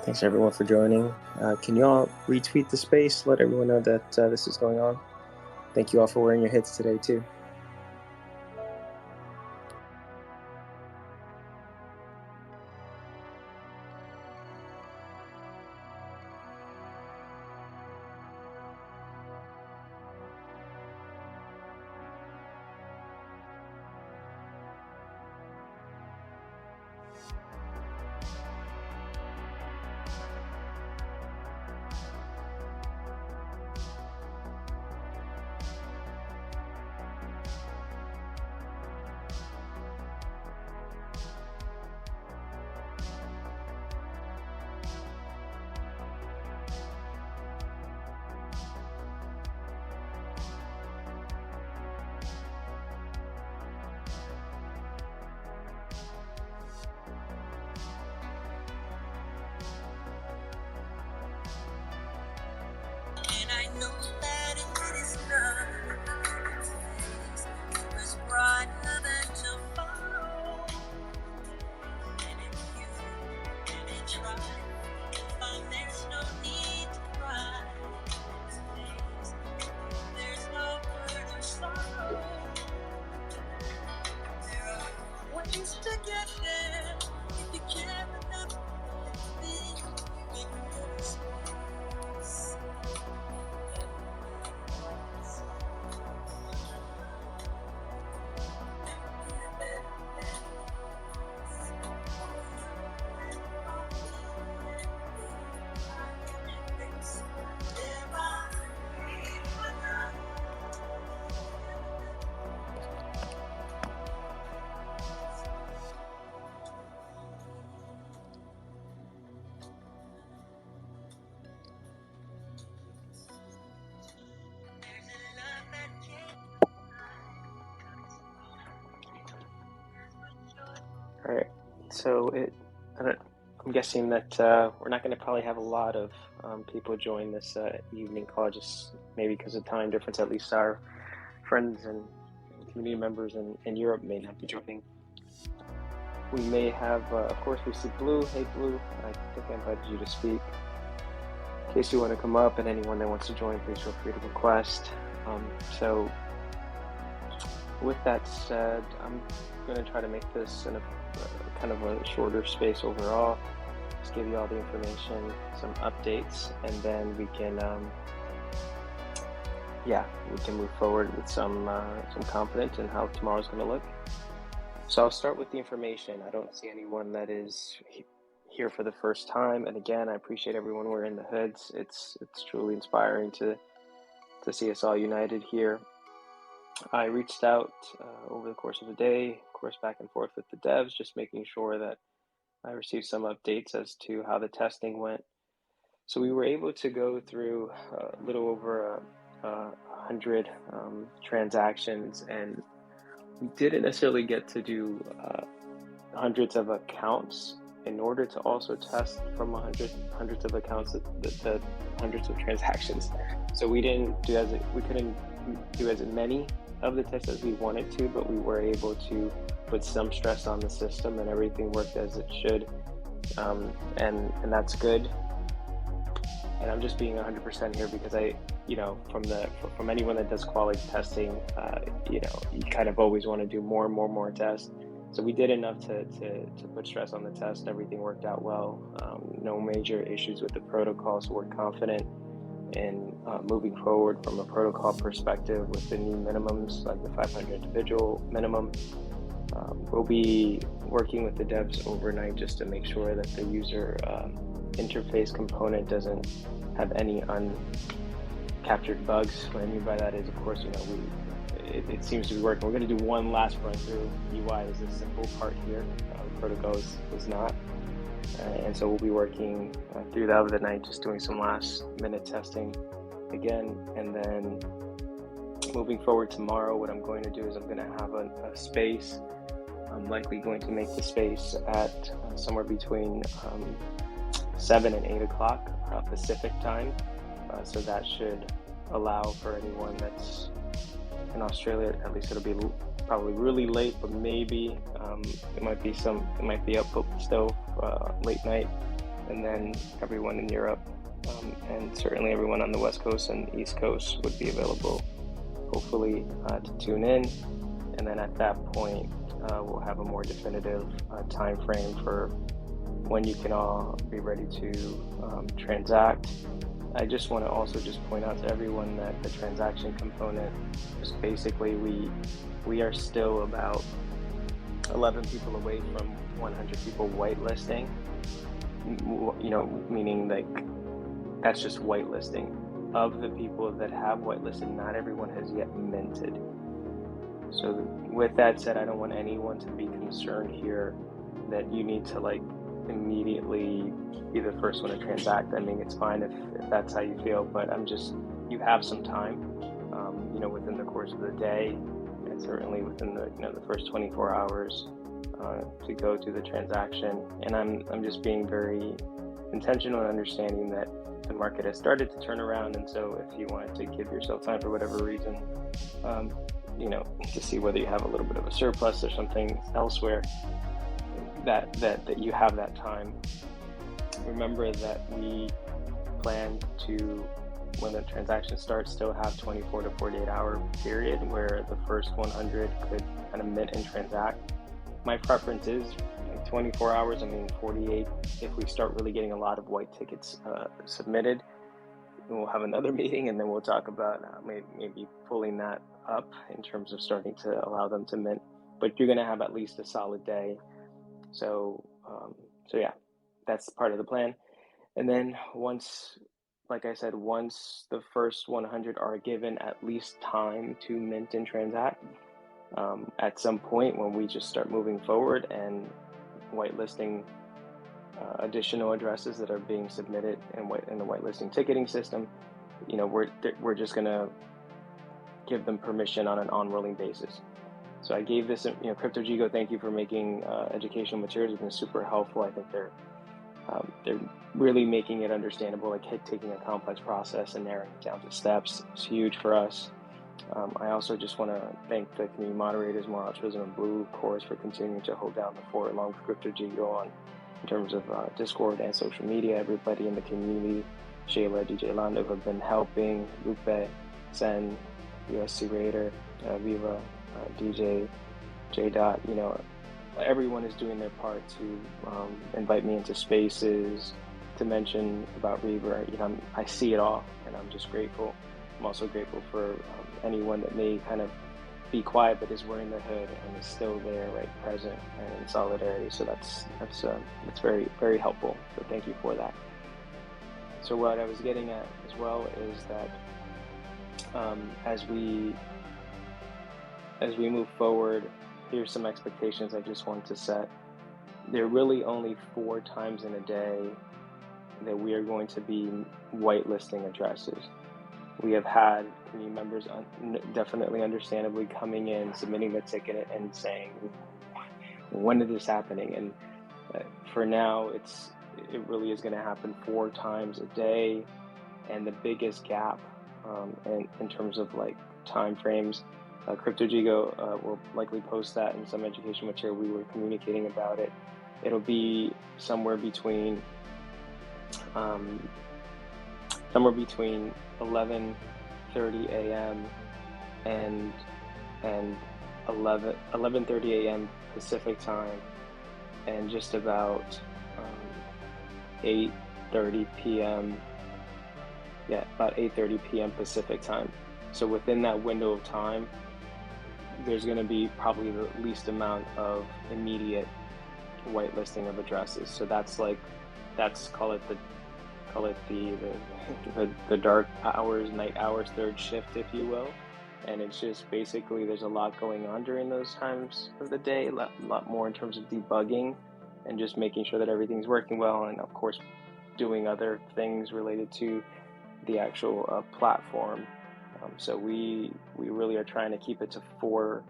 Thanks everyone for joining. Can you all retweet the space? Let everyone know that this is going on. Thank you all for wearing your hits today too. All right, so I'm guessing that we're not going to probably have a lot of people join this evening call, just maybe because of time difference. At least our friends and community members in Europe may not be joining. We may have, of course, we see Blue. Hey, Blue, I think I invited you to speak. In case you want to come up, and anyone that wants to join, please feel free to request. So with that said, I'm going to try to make this in a kind of a shorter space overall. Just give you all the information, some updates, and then we can move forward with some confidence in how tomorrow's going to look. So I'll start with the information. I don't see anyone that is here for the first time, and again, I appreciate everyone wearing the hoods. It's truly inspiring to see us all united here. I reached out over the course of the day, of course, back and forth with the devs, just making sure that I received some updates as to how the testing went. So we were able to go through a little over 100 transactions, and we didn't necessarily get to do hundreds of accounts. In order to also test from hundreds of accounts the hundreds of transactions. So we couldn't do as many of the tests as we wanted to, but we were able to put some stress on the system, and everything worked as it should, and that's good. And I'm just being 100% here because from anyone that does quality testing, you kind of always want to do more tests. So we did enough to put stress on the test. Everything worked out well. No major issues with the protocol, so we're confident in moving forward from a protocol perspective with the new minimums, like the 500 individual minimum. We'll be working with the devs overnight just to make sure that the user interface component doesn't have any uncaptured bugs. What I mean by that is, of course, it seems to be working. We're going to do one last run through. UI is a simple part here. Protocol is not. And so we'll be working through that over the night, just doing some last minute testing again. And then moving forward tomorrow, what I'm going to do is I'm going to have a space. I'm likely going to make the space at somewhere between 7 and 8 o'clock Pacific time. So that should allow for anyone that's in Australia, at least it'll be probably really late, but maybe it might be up still late night and then everyone in Europe, and certainly everyone on the West Coast and East Coast would be available, hopefully, to tune in. And then at that point, we'll have a more definitive time frame for when you can all be ready to transact. I just want to also just point out to everyone that the transaction component is basically we are still about 11 people away from 100 people whitelisting. Meaning like that's just whitelisting. Of the people that have whitelisted, not everyone has yet minted. So with that said, I don't want anyone to be concerned here that you need to like immediately be the first one to transact. I mean, it's fine if that's how you feel, but you have some time, within the course of the day, and certainly within the first 24 hours to go through the transaction. And I'm just being very intentional and understanding that the market has started to turn around, and so if you wanted to give yourself time for whatever reason, to see whether you have a little bit of a surplus or something elsewhere, that you have that time. Remember that we plan to, when the transaction starts, still have 24 to 48 hour period where the first 100 could kind of mint and transact. My preference is 24 hours. I mean, 48 if we start really getting a lot of white tickets submitted. We'll have another meeting, and then we'll talk about maybe pulling that up in terms of starting to allow them to mint. But you're going to have at least a solid day. So yeah, that's part of the plan. And then once the first 100 are given at least time to mint and transact, at some point when we just start moving forward and whitelisting additional addresses that are being submitted in the whitelisting ticketing system, we're just going to give them permission on an on-rolling basis. So I gave this, CryptoJigo, thank you for making educational materials. It's been super helpful. I think they're really making it understandable, like taking a complex process and narrowing it down to steps. It's huge for us. I also just want to thank the community moderators, More Altruism and Blue, of course, for continuing to hold down the fort along with CryptoJigo in terms of Discord and social media. Everybody in the community, Shayla, DJ Lando, who have been helping, Lupe, Sen, USC Raider, Viva, DJ, J. Dot, everyone is doing their part to invite me into spaces, to mention about Reaver. I see it all, and I'm just grateful. I'm also grateful for anyone that may kind of be quiet but is wearing the hood and is still there, right, present and in solidarity. So that's very, very helpful. So thank you for that. So what I was getting at as well is that as we move forward, here's some expectations I just want to set. There are really only 4 times in a day that we are going to be whitelisting addresses. We have had community members definitely understandably coming in, submitting the ticket and saying, when is this happening? And for now, it really is going to happen 4 times a day. And the biggest gap in terms of like time frames, CryptoJigo will likely post that in some education material. We were communicating about it. It'll be somewhere between 11:30 a.m. and 11:30 a.m. Pacific time, and just about 8:30 p.m. Yeah, about 8:30 p.m. Pacific time. So within that window of time, there's going to be probably the least amount of immediate whitelisting of addresses. So call it the dark hours, night hours, third shift, if you will. And it's just basically there's a lot going on during those times of the day, a lot more in terms of debugging and just making sure that everything's working well, and of course doing other things related to the actual platform. So we really are trying to keep it to 4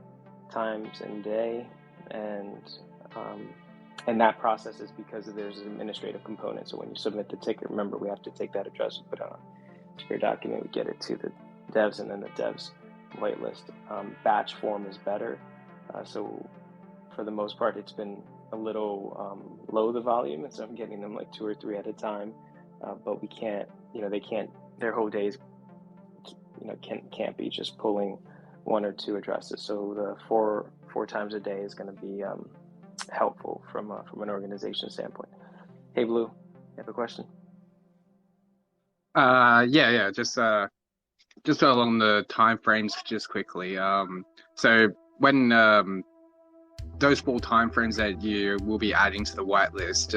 times in a day, and that process is because there's an administrative component. So when you submit the ticket, remember we have to take that address, we put it on a secure document, we get it to the devs, and then the devs whitelist. Batch form is better. So for the most part, it's been a little low the volume, and so I'm getting them like 2 or 3 at a time. But we can't, they can't, their whole days, can't be just pulling 1 or 2 addresses. So the four times a day is going to be helpful from an organization standpoint. Hey, Blue, you have a question? Yeah. Just along the time frames, just quickly. So when those 4 time frames that you will be adding to the whitelist,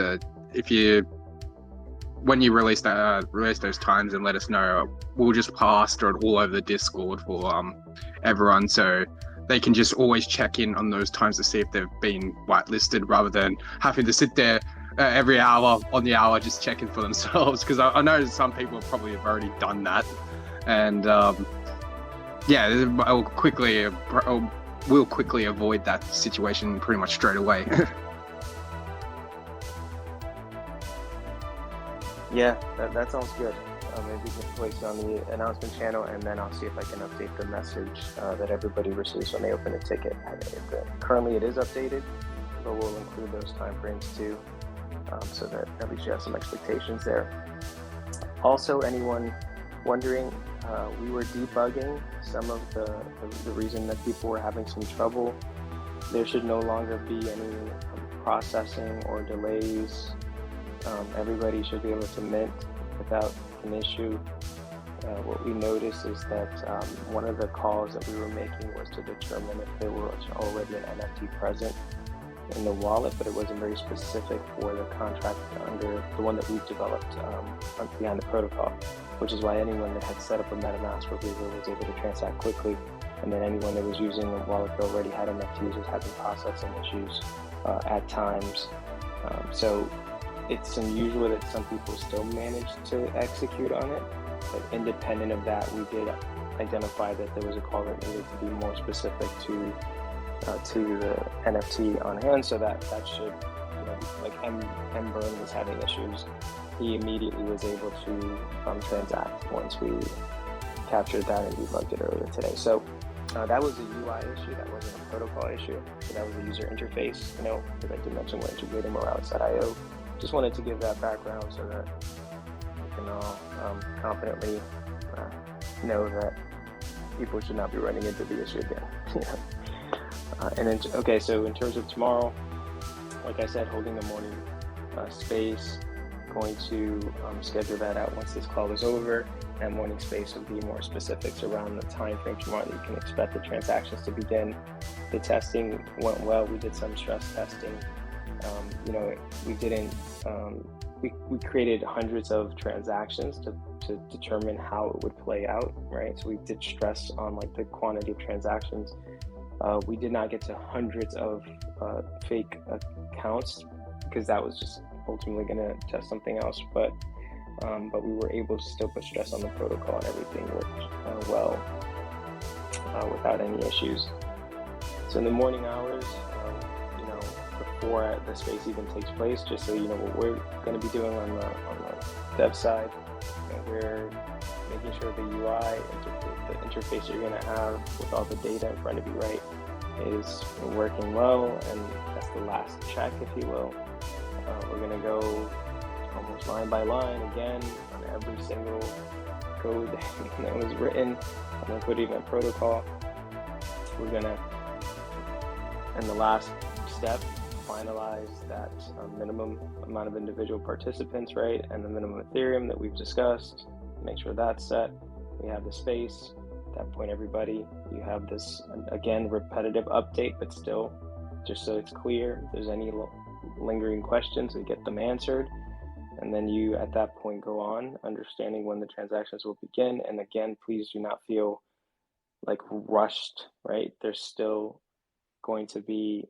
when you release those times and let us know, we'll just plaster it all over the Discord for everyone, so they can just always check in on those times to see if they've been whitelisted, rather than having to sit there every hour on the hour just checking for themselves, because I know some people probably have already done that. And we'll quickly avoid that situation pretty much straight away. Yeah, that sounds good. Maybe we can place it on the announcement channel, and then I'll see if I can update the message that everybody receives when they open a ticket. Currently it is updated, but we'll include those timeframes too, so that at least you have some expectations there. Also, anyone wondering, we were debugging some of the reason that people were having some trouble. There should no longer be any processing or delays. Everybody should be able to mint without an issue. What we noticed is that one of the calls that we were making was to determine if there was already an NFT present in the wallet, but it wasn't very specific for the contract under the one that we've developed behind the protocol, which is why anyone that had set up a MetaMask for Reaver was able to transact quickly, and then anyone that was using a wallet that already had NFTs was having processing issues at times. So it's unusual that some people still manage to execute on it, but independent of that, we did identify that there was a call that needed to be more specific to the NFT on hand, so that should, like M Burn was having issues, he immediately was able to transact once we captured that and debugged it earlier today. So that was a UI issue, that wasn't a protocol issue, so that was a user interface, because I did mention we're integrating Morales.io. Just wanted to give that background so that we can all confidently know that people should not be running into the issue again. And then, okay, so in terms of tomorrow, like I said, holding the morning space, going to schedule that out once this call is over. And morning space will be more specifics around the time frame tomorrow that you can expect the transactions to begin. The testing went well. We did some stress testing. We created hundreds of transactions to determine how it would play out, right? So we did stress on like the quantity of transactions. We did not get to hundreds of fake accounts, because that was just ultimately going to test something else. But we were able to still put stress on the protocol, and everything worked well without any issues. So in the morning hours, before the space even takes place, just so you know what we're going to be doing on the dev side, we're making sure the UI, the interface you're going to have with all the data in front of you, right, is working well, and that's the last check, if you will. We're going to go almost line by line again on every single code that was written on the liquidity event protocol. We're going to, in the last step, finalize that minimum amount of individual participants, right, and the minimum Ethereum that we've discussed. Make sure that's set. We have the space. At that point, everybody, you have this, again, repetitive update, but still, just so it's clear, if there's any lingering questions, we get them answered. And then you, at that point, go on, understanding when the transactions will begin. And again, please do not feel like rushed, right? There's still going to be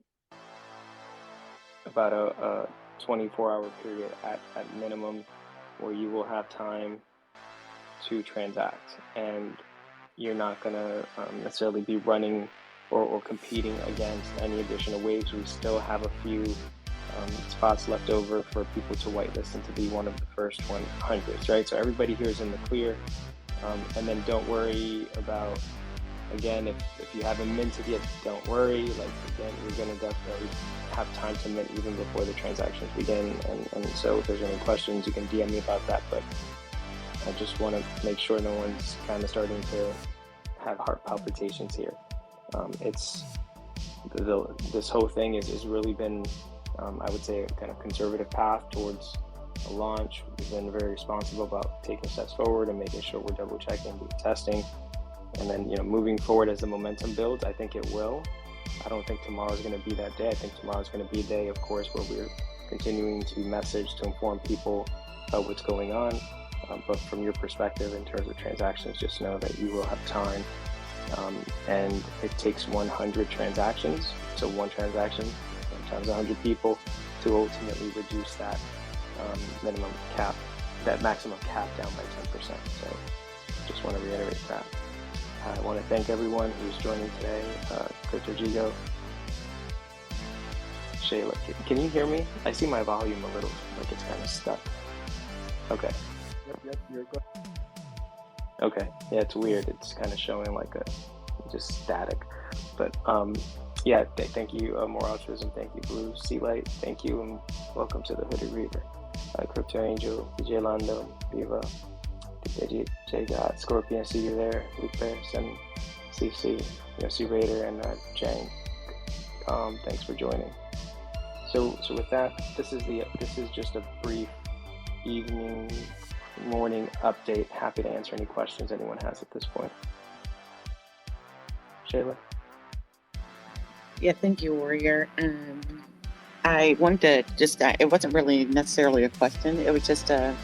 about a 24-hour period at minimum where you will have time to transact, and you're not going to necessarily be running or competing against any additional waves. We still have a few spots left over for people to whitelist and to be one of the first 100s, right? So everybody here is in the clear, and then don't worry about again, if you haven't minted yet, don't worry. Like, again, you're going to definitely have time to mint even before the transactions begin. And so if there's any questions, you can DM me about that. But I just want to make sure no one's kind of starting to have heart palpitations here. This whole thing is really been, I would say, a kind of conservative path towards a launch. We've been very responsible about taking steps forward and making sure we're double checking, testing, and then moving forward as the momentum builds. I think it will. I don't think tomorrow's going to be that day. I think tomorrow's going to be a day, of course, where we're continuing to message to inform people about what's going on. But from your perspective, in terms of transactions, just know that you will have time. And it takes 100 transactions, so one transaction times 100 people, to ultimately reduce that minimum cap, that maximum cap down by 10%. So just want to reiterate that. I want to thank everyone who's joining today. Crypto Gigo, Shayla, can you hear me? I see my volume a little, like it's kind of stuck. Okay. Yep, you're good. Okay, yeah, it's weird. It's kind of showing like just static. But yeah, thank you, More Altruism. Thank you, Blue Sea Light. Thank you, and welcome to the Hooded Reaver. Crypto Angel, DJ Lando, Viva, J Dot, Scorpion, see you there, Lupe, Sen, CC, Yossi Raider, and Jang. Thanks for joining. So with that, this is just a brief morning update. Happy to answer any questions anyone has at this point. Shayla? Yeah, thank you, Warrior. I wanted to just, it wasn't really necessarily a question. It was just that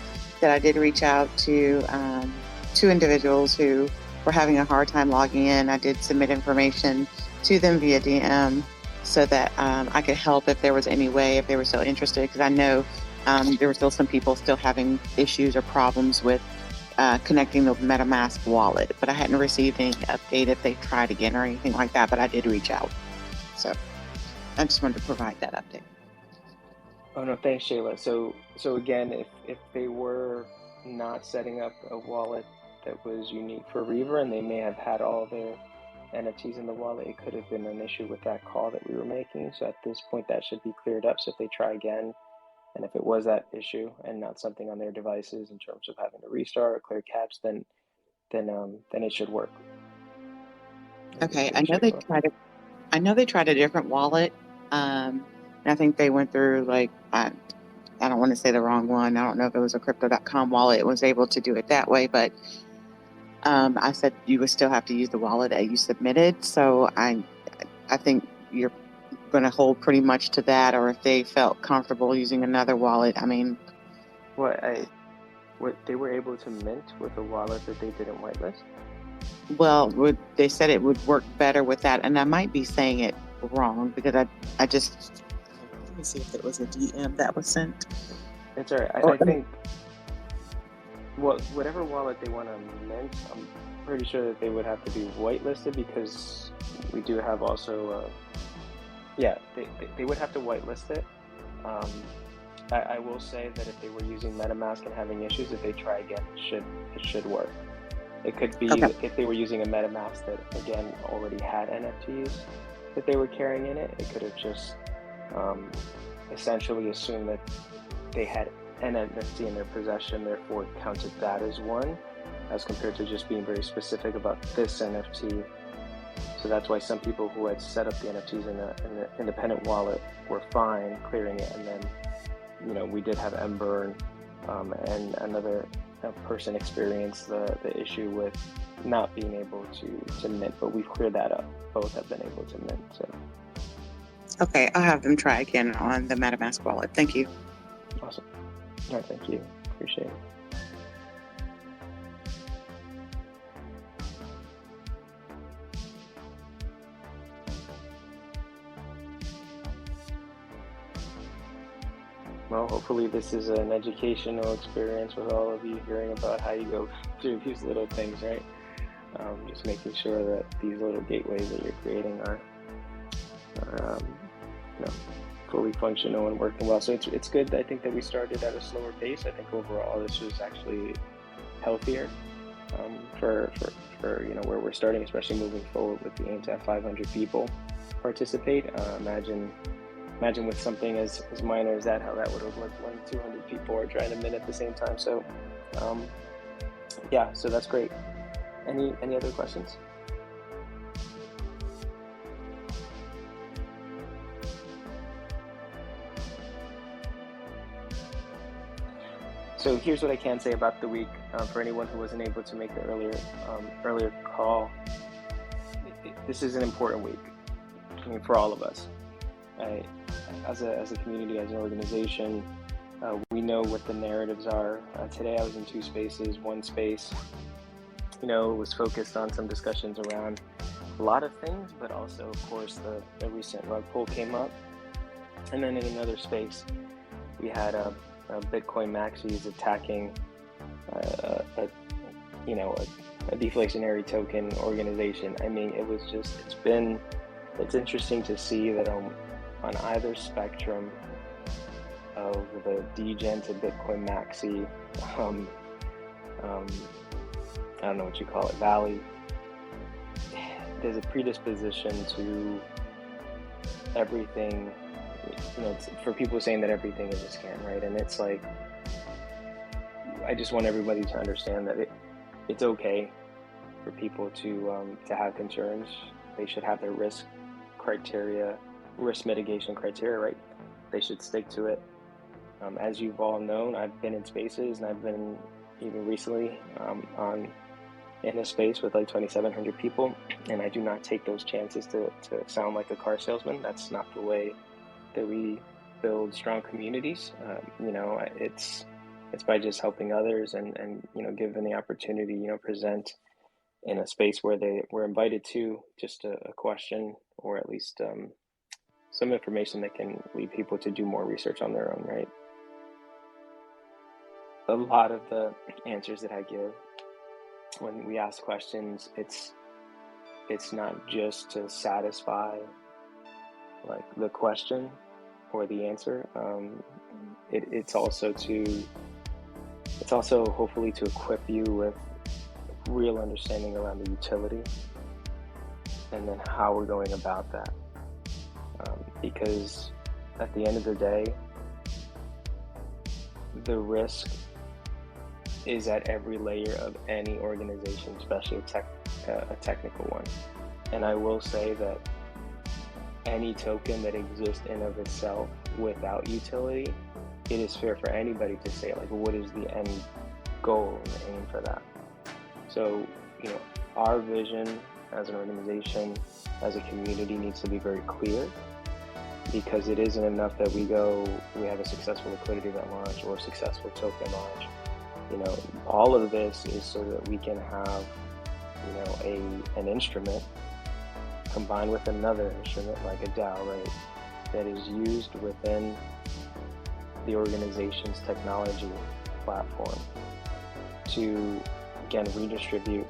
I did reach out to two individuals who were having a hard time logging in. I did submit information to them via DM so that I could help if there was any way, if they were still interested, because I know there were still some people still having issues or problems with connecting the MetaMask wallet, but I hadn't received any update if they tried again or anything like that, but I did reach out. So I just wanted to provide that update. Oh no, thanks, Shayla. So again, if they were not setting up a wallet that was unique for Reaver and they may have had all their NFTs in the wallet, it could have been an issue with that call that we were making. So at this point, that should be cleared up. So if they try again, and if it was that issue and not something on their devices in terms of having to restart or clear cache, then it should work. Okay, I know they tried a different wallet. And I think they went through like I don't want to say the wrong one. I don't know if it was a crypto.com wallet. It was able to do it that way, but I said you would still have to use the wallet that you submitted. So I think you're going to hold pretty much to that, or if they felt comfortable using another wallet. I mean, what they were able to mint with a wallet that they didn't whitelist? Well, they said it would work better with that, and I might be saying it wrong because I just let me see if it was a DM that was sent. It's all right. I think whatever wallet they want to mint, I'm pretty sure that they would have to be whitelisted, because we do have also they would have to whitelist it. I will say that if they were using MetaMask and having issues, if they try again, it should work. It could be if they were using a MetaMask that, again, already had NFTs that they were carrying in it, it could have just essentially assumed that they had an NFT in their possession, therefore counted that as one, as compared to just being very specific about this NFT. So that's why some people who had set up the NFTs in an independent wallet were fine clearing it, and then we did have Ember and another person experience the issue with not being able to mint, but we've cleared that up. Both have been able to mint. So okay, I'll have them try again on the MetaMask wallet. Thank you. Awesome. All right, thank you. Appreciate it. Well, hopefully this is an educational experience with all of you, hearing about how you go through these little things, right? Just making sure that these little gateways that you're creating are fully functional and working well. So it's good, I think, that we started at a slower pace. I think overall this was actually healthier for where we're starting, especially moving forward with the aim to have 500 people participate. Imagine with something as minor as that, how that would have looked when 200 people are trying to mint at the same time. So yeah, so that's great. Any other questions? So here's what I can say about the week for anyone who wasn't able to make the earlier call. This is an important week, I mean, for all of us. As a community, as an organization, we know what the narratives are. Today I was in two spaces. One space, was focused on some discussions around a lot of things, but also, of course, the recent rug pull came up. And then in another space, we had Bitcoin maxis attacking a deflationary token organization. I mean, it's interesting to see that on either spectrum of the degen to Bitcoin maxi, I don't know what you call it, valley, there's a predisposition to everything, for people saying that everything is a scam, right? And it's like, I just want everybody to understand that it's okay for people to have concerns. They should have their risk mitigation criteria, right? They should stick to it. As you've all known, I've been in spaces, and I've been even recently in a space with like 2,700 people, and I do not take those chances to sound like a car salesman. That's not the way that we build strong communities. It's by just helping others and given the opportunity, present in a space where they were invited to just a question, or at least some information that can lead people to do more research on their own, right? A lot of the answers that I give when we ask questions, it's not just to satisfy like the question or the answer. It's also hopefully to equip you with real understanding around the utility, and then how we're going about that. Because at the end of the day, the risk is at every layer of any organization, especially a technical one. And I will say that any token that exists in of itself without utility, it is fair for anybody to say, like, what is the end goal and the aim for that? So, our vision as an organization, as a community, needs to be very clear, because it isn't enough that we have a successful liquidity event launch or a successful token launch. All of this is so that we can have, an instrument combined with another instrument like a DAO, right, that is used within the organization's technology platform to, again, redistribute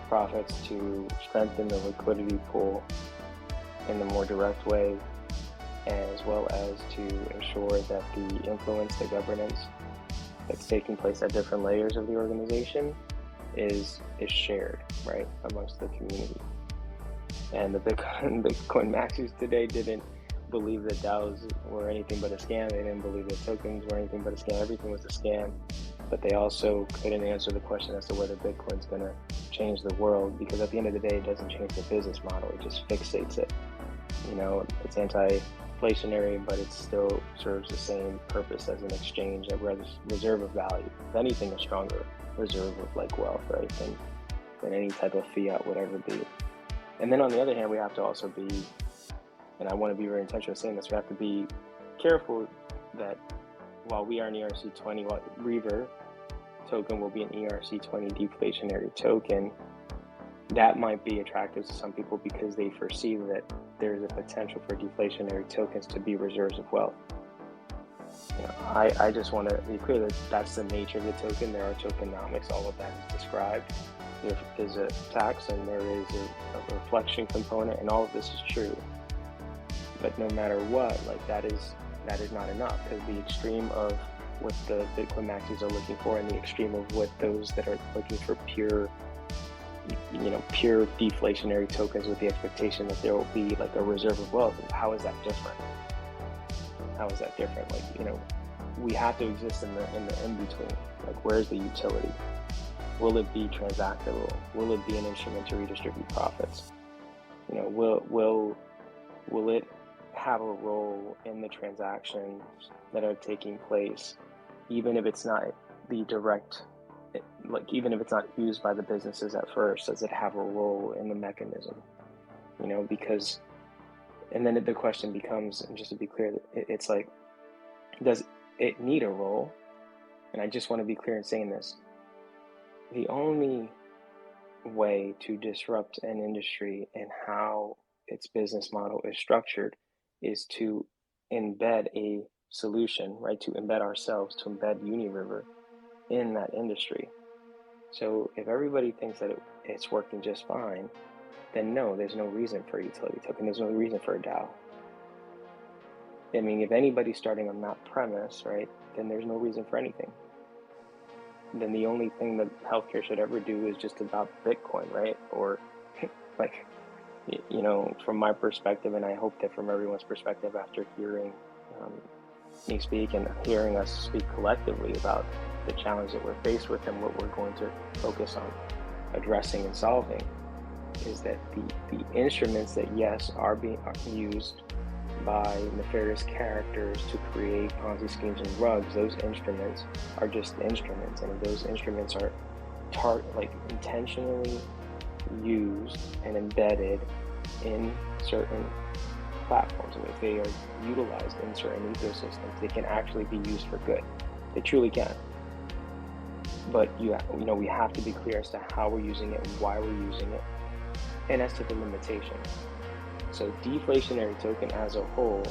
profits, to strengthen the liquidity pool in the more direct way, as well as to ensure that the influence, the governance that's taking place at different layers of the organization is shared, right, amongst the community. And the Bitcoin maxis today didn't believe that DAOs were anything but a scam. They didn't believe that tokens were anything but a scam. Everything was a scam. But they also couldn't answer the question as to whether Bitcoin's going to change the world, because at the end of the day, it doesn't change the business model. It just fixates it. It's anti-inflationary, but it still serves the same purpose as an exchange, a reserve of value. If anything, a stronger reserve of like wealth, right, than any type of fiat would ever be. And then on the other hand, we have to also be, and I want to be very intentional saying this, we have to be careful that while we are an ERC20, while Rever token will be an ERC20 deflationary token, that might be attractive to some people because they foresee that there's a potential for deflationary tokens to be reserves of wealth. I just want to be clear that that's the nature of the token. There are tokenomics, all of that is described. There is a tax and there is a reflection component, and all of this is true. But no matter what, like that is not enough, because the extreme of what the Bitcoin maxis are looking for, and the extreme of what those that are looking for pure deflationary tokens with the expectation that there will be like a reserve of wealth. How is that different? How is that different? Like, we have to exist in the in-between. Like, where's the utility? Will it be transactable? Will it be an instrument to redistribute profits? Will it have a role in the transactions that are taking place, even if it's not the direct, even if it's not used by the businesses at first? Does it have a role in the mechanism? Because, and then the question becomes, and just to be clear, it's like, does it need a role? And I just want to be clear in saying this. The only way to disrupt an industry and how its business model is structured is to embed a solution, right? To embed ourselves, to embed UniRiver in that industry. So if everybody thinks that it's working just fine, then no, there's no reason for a utility token. There's no reason for a DAO. I mean, if anybody's starting on that premise, right, then there's no reason for anything. Then the only thing that healthcare should ever do is just adopt Bitcoin, right? Or like, from my perspective, and I hope that from everyone's perspective after hearing me speak and hearing us speak collectively about the challenge that we're faced with and what we're going to focus on addressing and solving, is that the instruments that, yes, are used by nefarious characters to create Ponzi schemes and rugs, those instruments are just instruments, and if those instruments are intentionally used and embedded in certain platforms, and if they are utilized in certain ecosystems, they can actually be used for good. They truly can. But we have to be clear as to how we're using it, why we're using it, and as to the limitations. So deflationary token as a whole,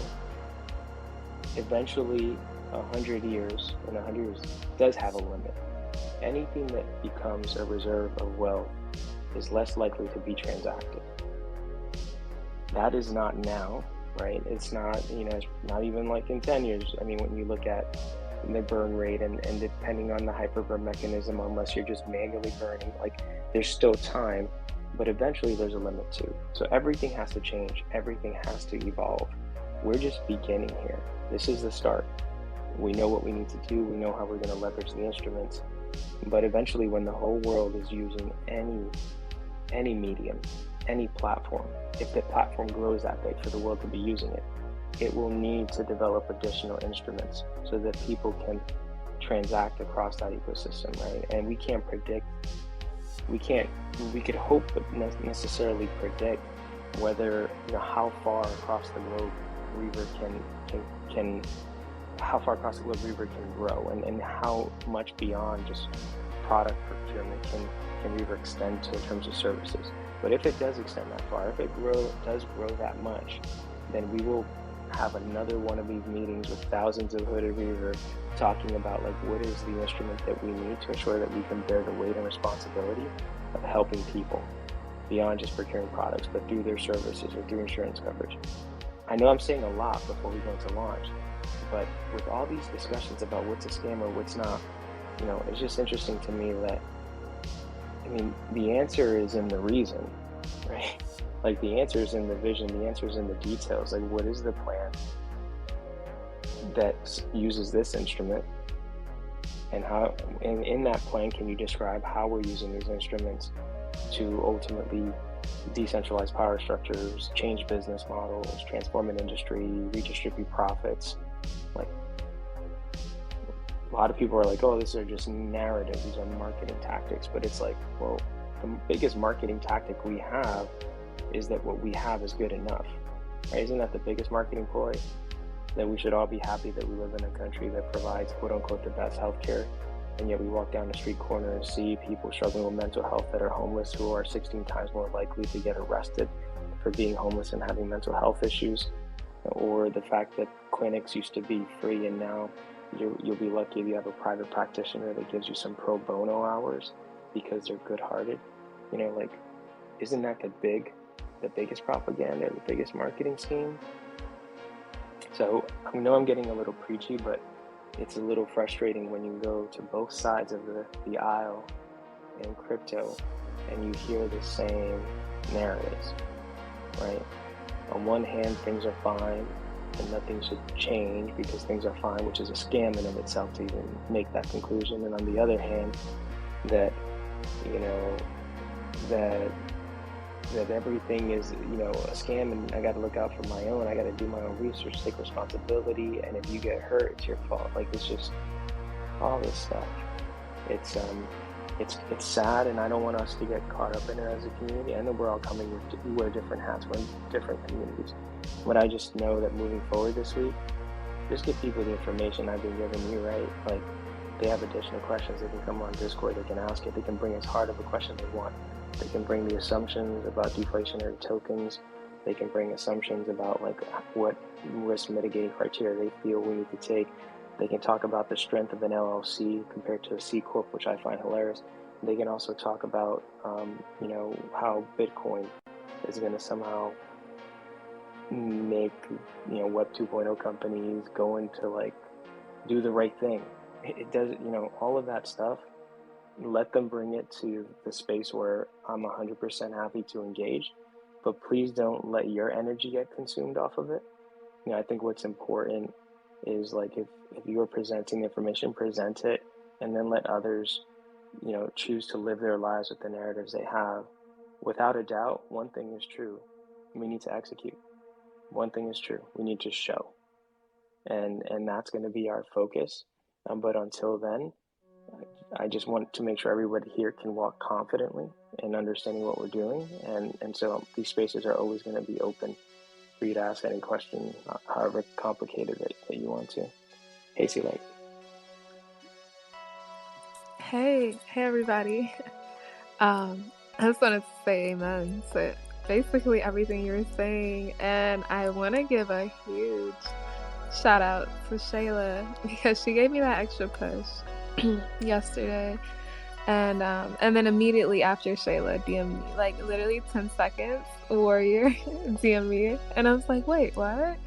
eventually 100 years does have a limit. Anything that becomes a reserve of wealth is less likely to be transacted. That is not now, right? It's not, it's not even like in 10 years. I mean, when you look at the burn rate and depending on the hyperburn mechanism, unless you're just manually burning, like, there's still time. But eventually there's a limit too. So everything has to change. Everything has to evolve. We're just beginning here. This is the start. We know what we need to do. We know how we're going to leverage the instruments. But eventually, when the whole world is using any medium, any platform, if the platform grows that big for the world to be using it, it will need to develop additional instruments so that people can transact across that ecosystem, right? And we can't predict. We could hope, but necessarily predict whether, how far across the globe Rever can grow, and how much beyond just product procurement can Rever extend to in terms of services. But if it does extend that far, if it does grow that much, then we will have another one of these meetings with thousands of hooded Rever talking about, like, what is the instrument that we need to ensure that we can bear the weight and responsibility of helping people beyond just procuring products, but through their services or through insurance coverage. I know I'm saying a lot before we go into launch, but with all these discussions about what's a scam or what's not, it's just interesting to me that, the answer is in the reason, right? Like, the answer is in the vision, the answer is in the details. Like, what is the plan that uses this instrument, and how, and in that plan, can you describe how we're using these instruments to ultimately decentralize power structures, change business models, transform an industry, redistribute profits? Like, a lot of people are like, oh, these are just narratives, these are marketing tactics. But it's like, well, the biggest marketing tactic we have is that what we have is good enough, right? Isn't that the biggest marketing ploy? That we should all be happy that we live in a country that provides, quote unquote, the best healthcare, and yet we walk down the street corner and see people struggling with mental health that are homeless, who are 16 times more likely to get arrested for being homeless and having mental health issues. Or the fact that clinics used to be free, and now you'll be lucky if you have a private practitioner that gives you some pro bono hours because they're good-hearted. Like, isn't that the biggest propaganda, the biggest marketing scheme? So I know I'm getting a little preachy, but it's a little frustrating when you go to both sides of the aisle in crypto and you hear the same narratives, right? On one hand, things are fine and nothing should change because things are fine, which is a scam in of itself to even make that conclusion. And on the other hand, that, you know, that everything is, you know, a scam and I got to look out for my own. I got to do my own research, take responsibility. And if you get hurt, it's your fault. Like, it's just all this stuff. It's sad, and I don't want us to get caught up in it as a community. I know we're all coming with, we wear different hats, we're in different communities. But I just know that moving forward this week, just give people the information I've been giving you, right? Like, they have additional questions, they can come on Discord, they can ask it, they can bring as hard of a question they want. They can bring the assumptions about deflationary tokens. They can bring assumptions about like what risk mitigating criteria they feel we need to take. They can talk about the strength of an LLC compared to a C Corp, which I find hilarious. They can also talk about, you know, how Bitcoin is going to somehow make, you know, Web 2.0 companies go into like do the right thing. It does, you know, all of that stuff. Let them bring it to the space where I'm 100% happy to engage, but please don't let your energy get consumed off of it. You know, I think what's important is like if you're presenting information, present it, and then let others, you know, choose to live their lives with the narratives they have. Without a doubt, one thing is true: we need to execute. One thing is true: we need to show, and that's going to be our focus. But until then, I just want to make sure everybody here can walk confidently in understanding what we're doing. And so these spaces are always going to be open for you to ask any question, however complicated that you want to. Hey, C-Light. Hey everybody. I just wanted to say amen to basically everything you were saying. And I want to give a huge shout out to Shayla because she gave me that extra push yesterday, and then immediately after Shayla DM'd me, like literally 10 seconds, Warrior DM'd me, and I was like, wait, what?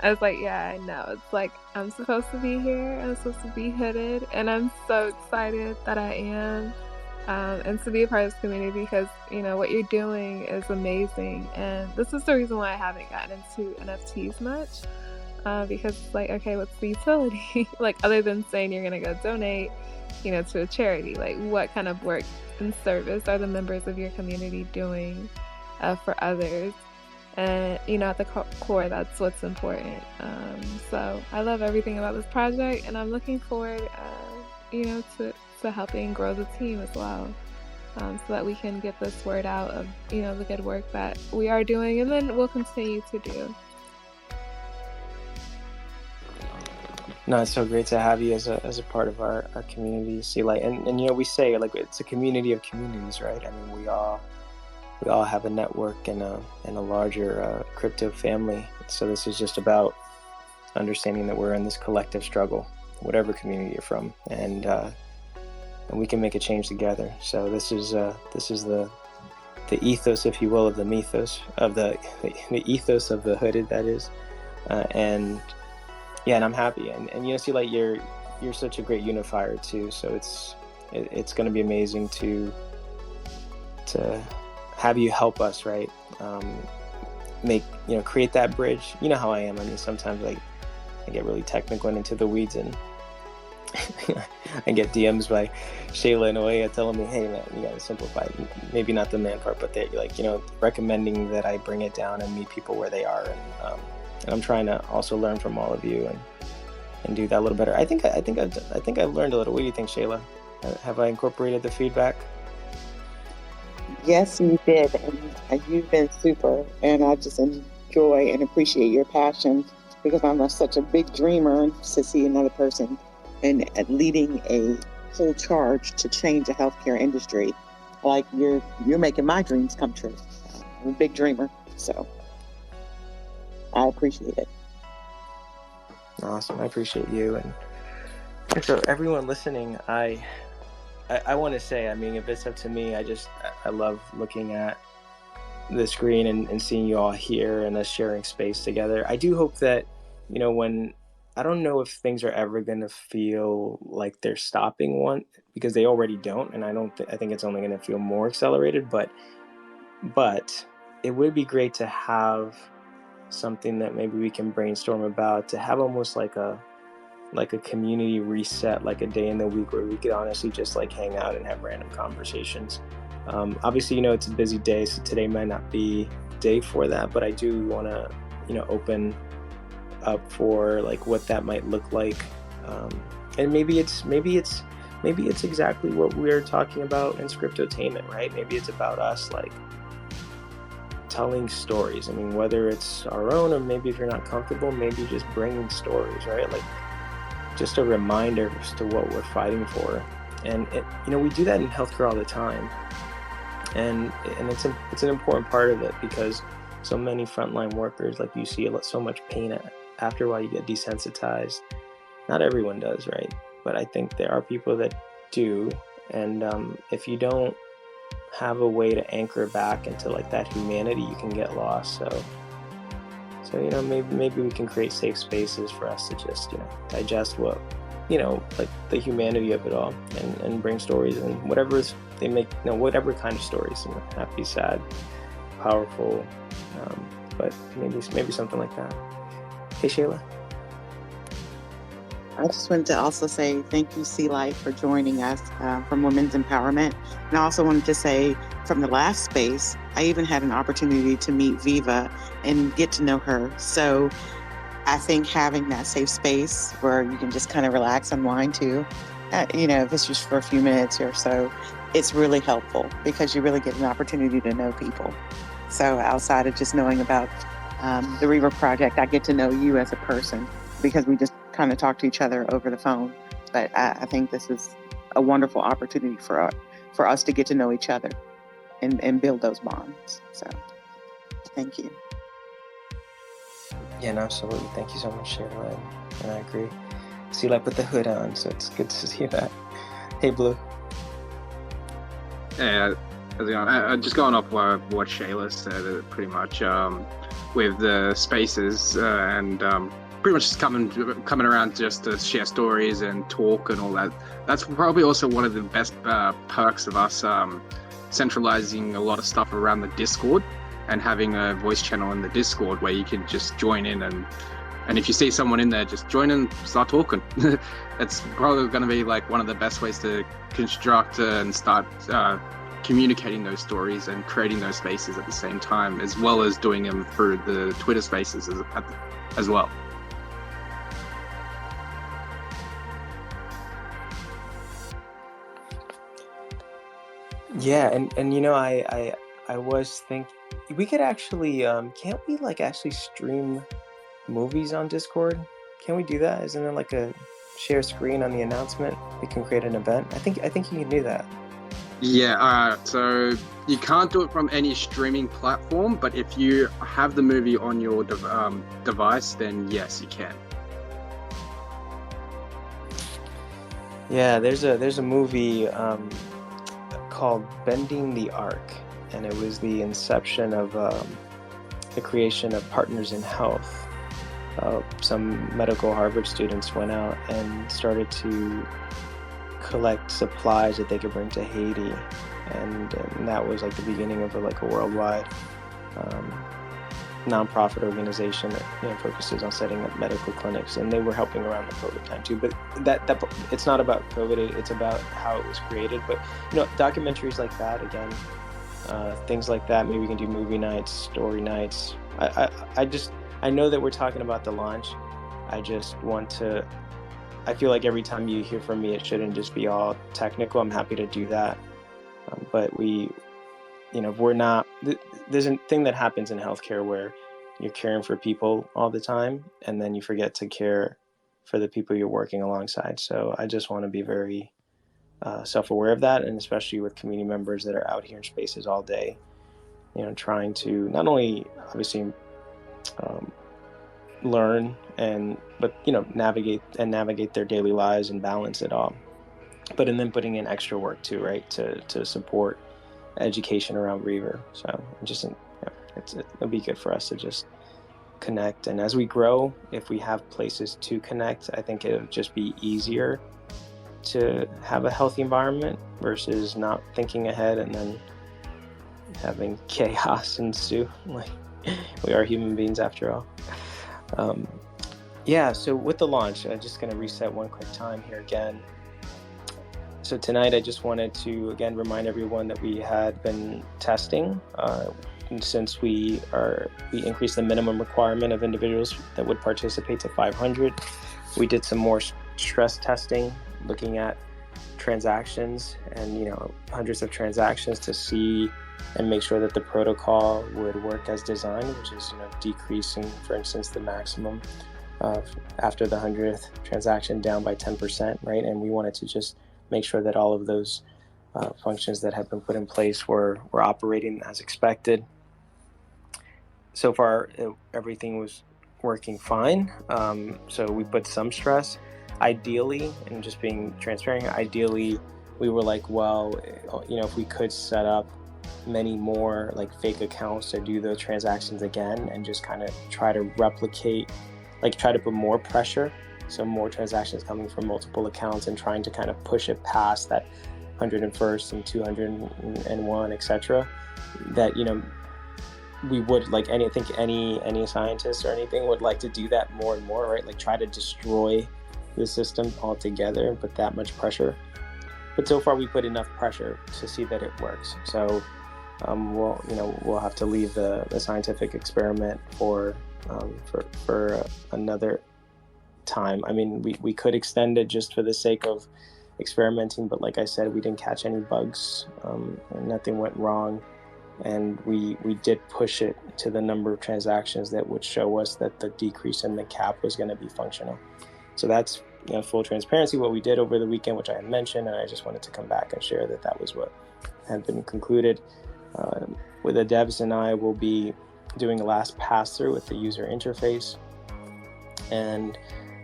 I was like, yeah, I know. It's like I'm supposed to be here, I'm supposed to be hooded, and I'm so excited that I am, and to be a part of this community because, you know, what you're doing is amazing, and this is the reason why I haven't gotten into NFTs much. Because it's like, okay, what's the utility? Like, other than saying you're gonna go donate, you know, to a charity, like what kind of work and service are the members of your community doing for others? And, you know, at the core, that's what's important. So I love everything about this project, and I'm looking forward, you know, to helping grow the team as well. So that we can get this word out of, you know, the good work that we are doing, and then we'll continue to do. No, it's so great to have you as a part of our community, C-Light. And you know, we say like it's a community of communities, right? I mean, we all have a network and a larger crypto family. So this is just about understanding that we're in this collective struggle, whatever community you're from, and we can make a change together. So this is the ethos, if you will, of the mythos of the ethos of the hooded, that is, and. Yeah, and I'm happy, and you know, see, like you're such a great unifier too. So it's going to be amazing to have you help us, right? Create that bridge. You know how I am. I mean, sometimes like I get really technical and into the weeds, and I get DMs by Shayla in a way telling me, "Hey, man, you got to simplify." Maybe not the man part, but they're like, you know, recommending that I bring it down and meet people where they are, and I'm trying to also learn from all of you and do that a little better. I think I've learned a little. What do you think, Shayla? Have I incorporated the feedback? Yes, you did, and you've been super. And I just enjoy and appreciate your passion because I'm such a big dreamer to see another person and leading a whole charge to change the healthcare industry. Like you're making my dreams come true. I'm a big dreamer, so. I appreciate it. Awesome. I appreciate you. And so everyone listening, I want to say, I mean, if it's up to me, I love looking at the screen and seeing you all here and us sharing space together. I do hope that, you know, when I don't know if things are ever going to feel like they're stopping one, because they already don't, and I think it's only going to feel more accelerated. But it would be great to have something that maybe we can brainstorm about, to have almost like a community reset, like a day in the week where we could honestly just like hang out and have random conversations. Obviously, it's a busy day, so today might not be the day for that, but I do want to, open up for like what that might look like. And maybe it's exactly what we're talking about in Scriptotainment, right? Maybe it's about us like telling stories. I mean, whether it's our own, or maybe if you're not comfortable, maybe just bringing stories, right? Like just a reminder as to what we're fighting for. And we do that in healthcare all the time, and it's an important part of it, because so many frontline workers, like, you see so much pain after a while. You get desensitized. Not everyone does, right? But I think there are people that do, and if you don't have a way to anchor back into like that humanity, you can get lost. So maybe we can create safe spaces for us to just digest what like the humanity of it all, and bring stories, and whatever they make, whatever kind of stories, happy, sad, powerful, but maybe something like that. Hey, Shayla. I just wanted to also say thank you, Sea Light, for joining us from Women's Empowerment. And I also wanted to say, from the last space, I even had an opportunity to meet Viva and get to know her. So I think having that safe space where you can just kind of relax, unwind too, if it's just for a few minutes or so, it's really helpful, because you really get an opportunity to know people. So outside of just knowing about the Reaver Project, I get to know you as a person, because we just kind of talk to each other over the phone. But I think this is a wonderful opportunity for us to get to know each other and build those bonds. So thank you. Yeah, no, absolutely. Thank you so much, Shayla, and I agree. See, like, with the hood on, so it's good to see that. Hey, Blue. Yeah, just going off what Shayla said, pretty much, with the spaces and pretty much just coming around just to share stories and talk and all that. That's probably also one of the best perks of us centralizing a lot of stuff around the Discord, and having a voice channel in the Discord where you can just join in, and if you see someone in there, just join in, start talking. It's probably going to be like one of the best ways to construct and start communicating those stories and creating those spaces at the same time, as well as doing them through the Twitter spaces as well. Yeah, and I was thinking we could actually can't we like actually stream movies on Discord? Can we do that? Isn't there like a share screen on the announcement? We can create an event. I think you can do that. Yeah, so you can't do it from any streaming platform, but if you have the movie on your device, then yes, you can. Yeah, there's a movie called Bending the Arc, and it was the inception of the creation of Partners in Health. Some medical Harvard students went out and started to collect supplies that they could bring to Haiti, and that was like the beginning of a worldwide nonprofit organization that focuses on setting up medical clinics, and they were helping around the COVID time too. But that it's not about COVID; it's about how it was created. But documentaries like that, again, things like that. Maybe we can do movie nights, story nights. I know that we're talking about the launch. I just want to. I feel like every time you hear from me, it shouldn't just be all technical. I'm happy to do that, but we're not. There's a thing that happens in healthcare where you're caring for people all the time, and then you forget to care for the people you're working alongside. So I just want to be very self-aware of that, and especially with community members that are out here in spaces all day, trying to not only obviously learn but navigate their daily lives and balance it all, but and then putting in extra work too, right, to support education around Reaver. So it'll be good for us to just connect. And as we grow, if we have places to connect, I think it'll just be easier to have a healthy environment versus not thinking ahead and then having chaos ensue. Like, we are human beings after all. So with the launch, I'm just going to reset one quick time here again. So tonight I just wanted to again remind everyone that we had been testing since we increased the minimum requirement of individuals that would participate to 500. We did some more stress testing, looking at transactions and hundreds of transactions to see and make sure that the protocol would work as designed, which is decreasing, for instance, the maximum after the 100th transaction down by 10%, right? And we wanted to just make sure that all of those functions that have been put in place were operating as expected. So far, everything was working fine. So we put some stress. Ideally, and just being transparent, ideally, we were like, well, if we could set up many more like fake accounts to do those transactions again and just kind of try to replicate, try to put more pressure. So more transactions coming from multiple accounts and trying to kind of push it past that 101st and 201, etc. That, we would I think any scientist or anything would like to do that more and more, right? Like try to destroy the system altogether and put that much pressure. But so far we put enough pressure to see that it works. So we'll have to leave the scientific experiment for another time. I mean, we could extend it just for the sake of experimenting, but like I said, we didn't catch any bugs, and nothing went wrong. And we did push it to the number of transactions that would show us that the decrease in the cap was going to be functional. So that's full transparency what we did over the weekend, which I had mentioned, and I just wanted to come back and share that was what had been concluded. With the devs and I will be doing a last pass through with the user interface, and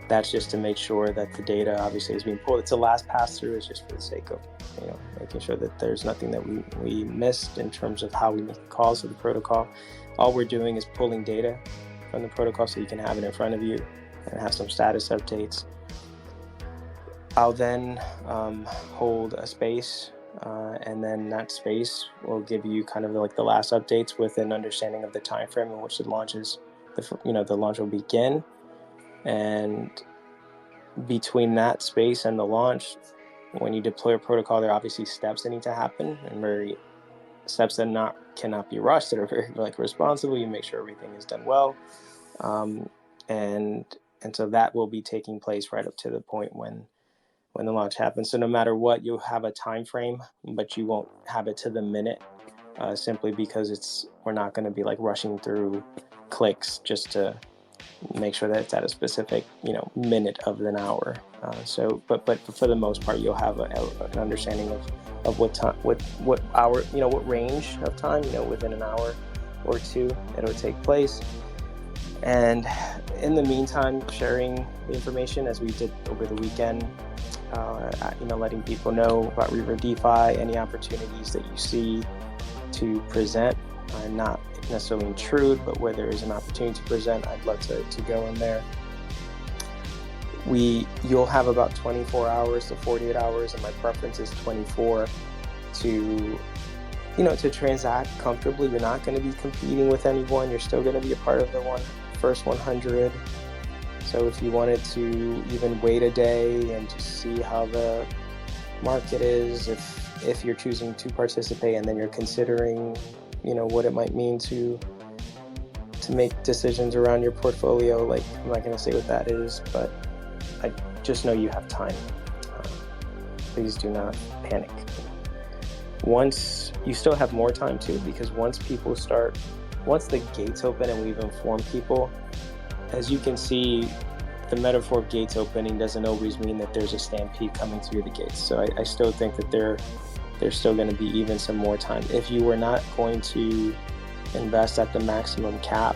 that's just to make sure that the data obviously is being pulled. It's a last pass through. It's just for the sake of making sure that there's nothing that we missed in terms of how we make calls to the protocol. All we're doing is pulling data from the protocol so you can have it in front of you and have some status updates. I'll then hold a space, and then that space will give you kind of the last updates with an understanding of the time frame in which the launch will begin. And between that space and the launch, when you deploy a protocol, there are obviously steps that need to happen, and steps that cannot be rushed, that are very responsible. You make sure everything is done well, and so that will be taking place right up to the point when the launch happens. So no matter what, you'll have a time frame, but you won't have it to the minute, simply because we're not going to be rushing through clicks just to make sure that it's at a specific minute of an hour. But for the most part, you'll have an understanding of what time, what hour, what range of time, within an hour or two it'll take place. And in the meantime, sharing the information as we did over the weekend, letting people know about ReverDefi, any opportunities that you see to present, not necessarily intrude, but where there is an opportunity to present, I'd love to go in there. You'll have about 24 hours to 48 hours, and my preference is 24 to transact comfortably. You're not going to be competing with anyone. You're still going to be a part of the first 100. So if you wanted to even wait a day and just see how the market is, if you're choosing to participate and then you're considering what it might mean to make decisions around your portfolio, I'm not going to say what that is, but I just know you have time. Please do not panic. Once you still have more time too, because once the gates open and we've informed people, as you can see, the metaphor of gates opening doesn't always mean that there's a stampede coming through the gates. So I still think that there's still going to be even some more time. If you were not going to invest at the maximum cap,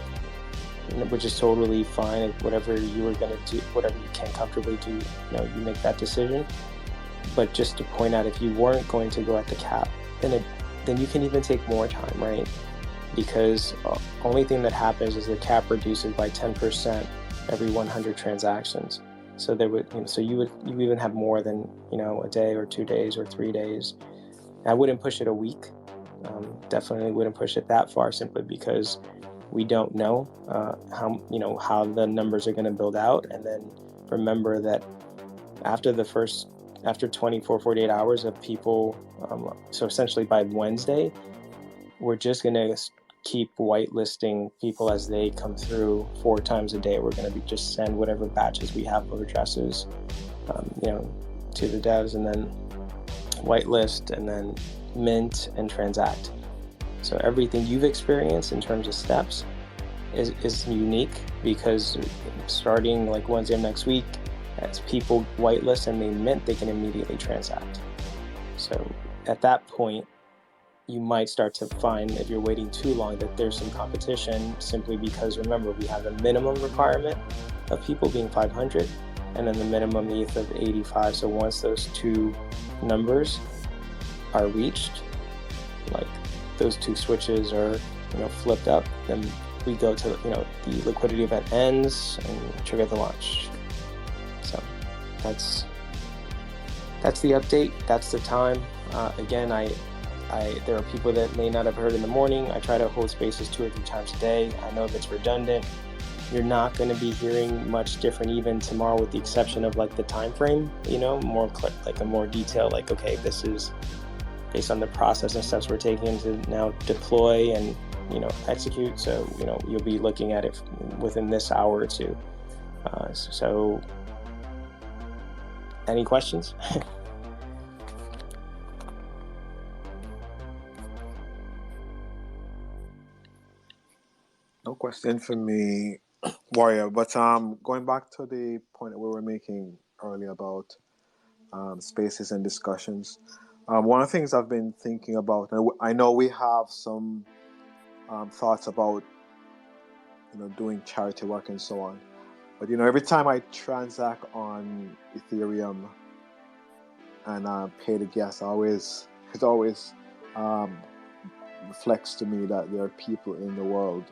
which is totally fine, whatever you were going to do, whatever you can comfortably do, you make that decision. But just to point out, if you weren't going to go at the cap, then you can even take more time, right? because only thing that happens is the cap reduces by 10% every 100 transactions. So there would, you even have more than, a day or 2 days or 3 days. I wouldn't push it a week. Definitely wouldn't push it that far, simply because we don't know how the numbers are going to build out. And then remember that after 24, 48 hours of people, so essentially by Wednesday, we're just going to keep whitelisting people as they come through 4 times a day. We're going to just send whatever batches we have of addresses, to the devs, and then whitelist, and then mint and transact. So everything you've experienced in terms of steps is unique, because starting like Wednesday of next week, as people whitelist and they mint, they can immediately transact. So at that point, you might start to find, if you're waiting too long, that there's some competition, simply because, remember, we have a minimum requirement of people being 500 and then the minimum ETH of 85. So once those two numbers are reached, like those two switches are flipped up, then we go to the liquidity event ends and trigger the launch. So that's the update. That's the time. Again, there are people that may not have heard in the morning. I try to hold spaces 2 or 3 times a day. I know if it's redundant, you're not going to be hearing much different even tomorrow, with the exception of like the time frame, more like a more detail, like, okay, this is based on the process and steps we're taking to now deploy and execute. So you'll be looking at it within this hour or two. So any questions? No question for me, Warrior. But going back to the point that we were making earlier about spaces and discussions, one of the things I've been thinking about, and I know we have some thoughts about doing charity work and so on, but every time I transact on Ethereum and pay the gas, it always reflects to me that there are people in the world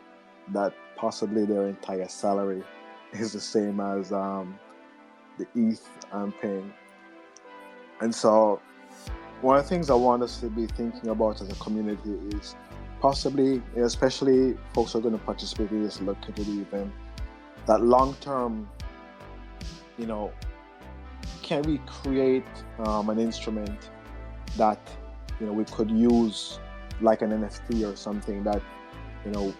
that possibly their entire salary is the same as the ETH I'm paying. And so one of the things I want us to be thinking about as a community is possibly, especially folks who are going to participate in this liquidity event, that long-term, can we create an instrument that, we could use like an NFT or something that,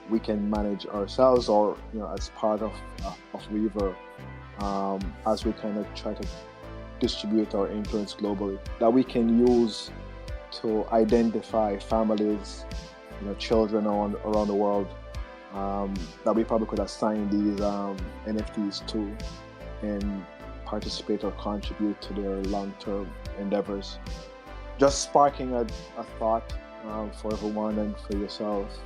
we can manage ourselves, or, as part of Rever, as we kind of try to distribute our influence globally, that we can use to identify families, children around the world, that we probably could assign these NFTs to and participate or contribute to their long-term endeavors. Just sparking a thought for everyone and for yourself,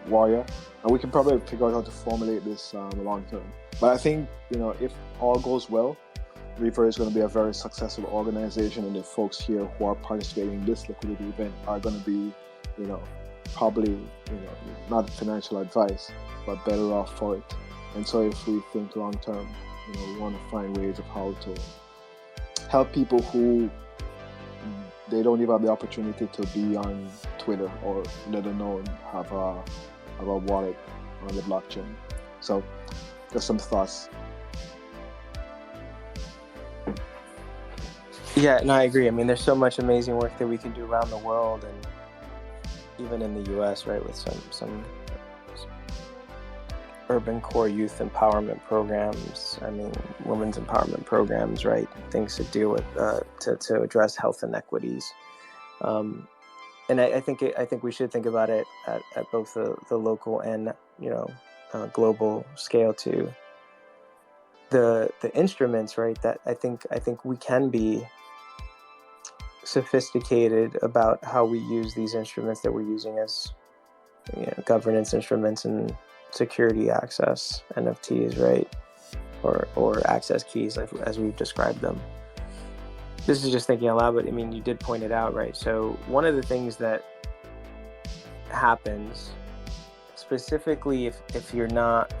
Warrior, and we can probably figure out how to formulate this long term. But I think if all goes well, Rever is going to be a very successful organization, and the folks here who are participating in this liquidity event are going to be, probably, not financial advice, but better off for it. And so if we think long term, we want to find ways of how to help people who they don't even have the opportunity to be on Twitter, or let alone have a wallet on the blockchain. So just some thoughts. Yeah, and I agree. I mean, there's so much amazing work that we can do around the world, and even in the US, right, with some urban core youth empowerment programs. I mean, women's empowerment programs, right? Things to deal with to address health inequities. And I think we should think about it at both the local and global scale too. The instruments, right? That I think we can be sophisticated about how we use these instruments that we're using as governance instruments and security access, NFTs, right? Or access keys, as we've described them. This is just thinking out loud, but I mean, you did point it out, right? So one of the things that happens, specifically if you're not,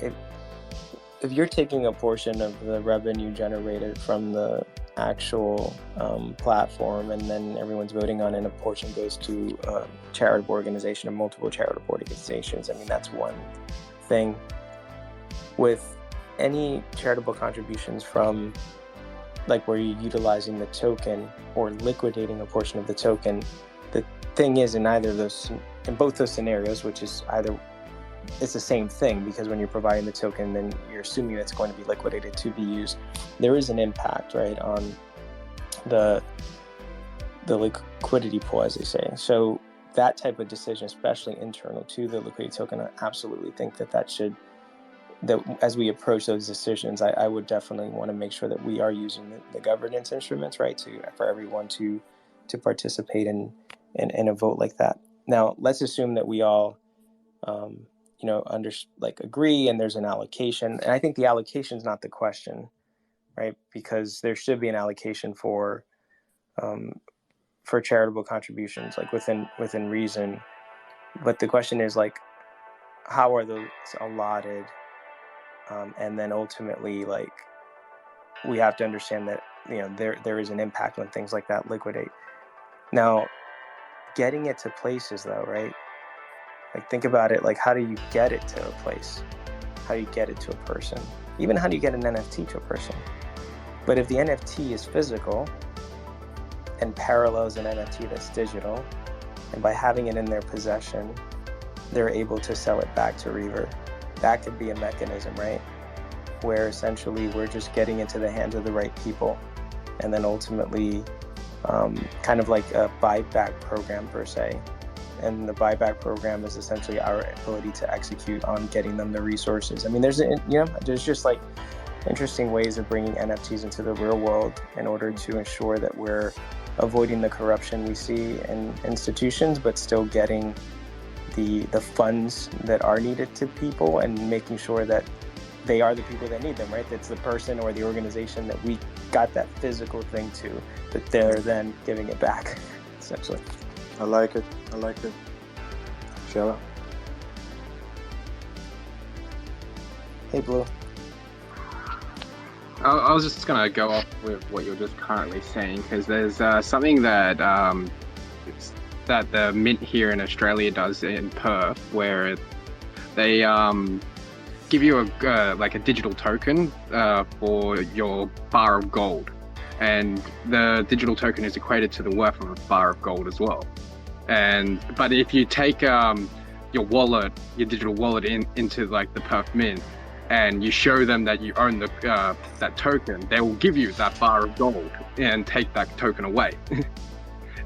if you're taking a portion of the revenue generated from the actual platform, and then everyone's voting on it, and a portion goes to a charitable organization or multiple charitable organizations, I mean, that's one thing. With any charitable contributions from, like, where you're utilizing the token or liquidating a portion of the token, the thing is, in both those scenarios, which is either, it's the same thing, because when you're providing the token, then you're assuming it's going to be liquidated to be used. There is an impact, right, on the liquidity pool, as they say. So that type of decision, especially internal to the liquidity token, I absolutely think that as we approach those decisions, I would definitely want to make sure that we are using the governance instruments, right, for everyone to participate in a vote like that. Now, let's assume that we all agree, and there's an allocation. And I think the allocation is not the question, right? Because there should be an allocation for charitable contributions, like within reason. But the question is, like, how are those allotted? And then ultimately, like, we have to understand that, there is an impact when things like that liquidate. Now, getting it to places, though, right? Like, think about it, like, how do you get it to a place? How do you get it to a person? Even how do you get an NFT to a person? But if the NFT is physical and parallels an NFT that's digital, and by having it in their possession, they're able to sell it back to Rever. That could be a mechanism, right? Where essentially we're just getting into the hands of the right people, and then ultimately kind of like a buyback program per se. And the buyback program is essentially our ability to execute on getting them the resources. I mean, there's just like interesting ways of bringing NFTs into the real world in order to ensure that we're avoiding the corruption we see in institutions, but still getting the funds that are needed to people, and making sure that they are the people that need them, right? That's the person or the organization that we got that physical thing to, that they're then giving it back, essentially. I like it. Sheila? Hey, Blue. I was just going to go off with what you're just currently saying, because there's something that the Mint here in Australia does in Perth, where they give you a digital token for your bar of gold, and the digital token is equated to the worth of a bar of gold as well. But if you take your digital wallet into like the Perth Mint, and you show them that you own that token, they will give you that bar of gold and take that token away.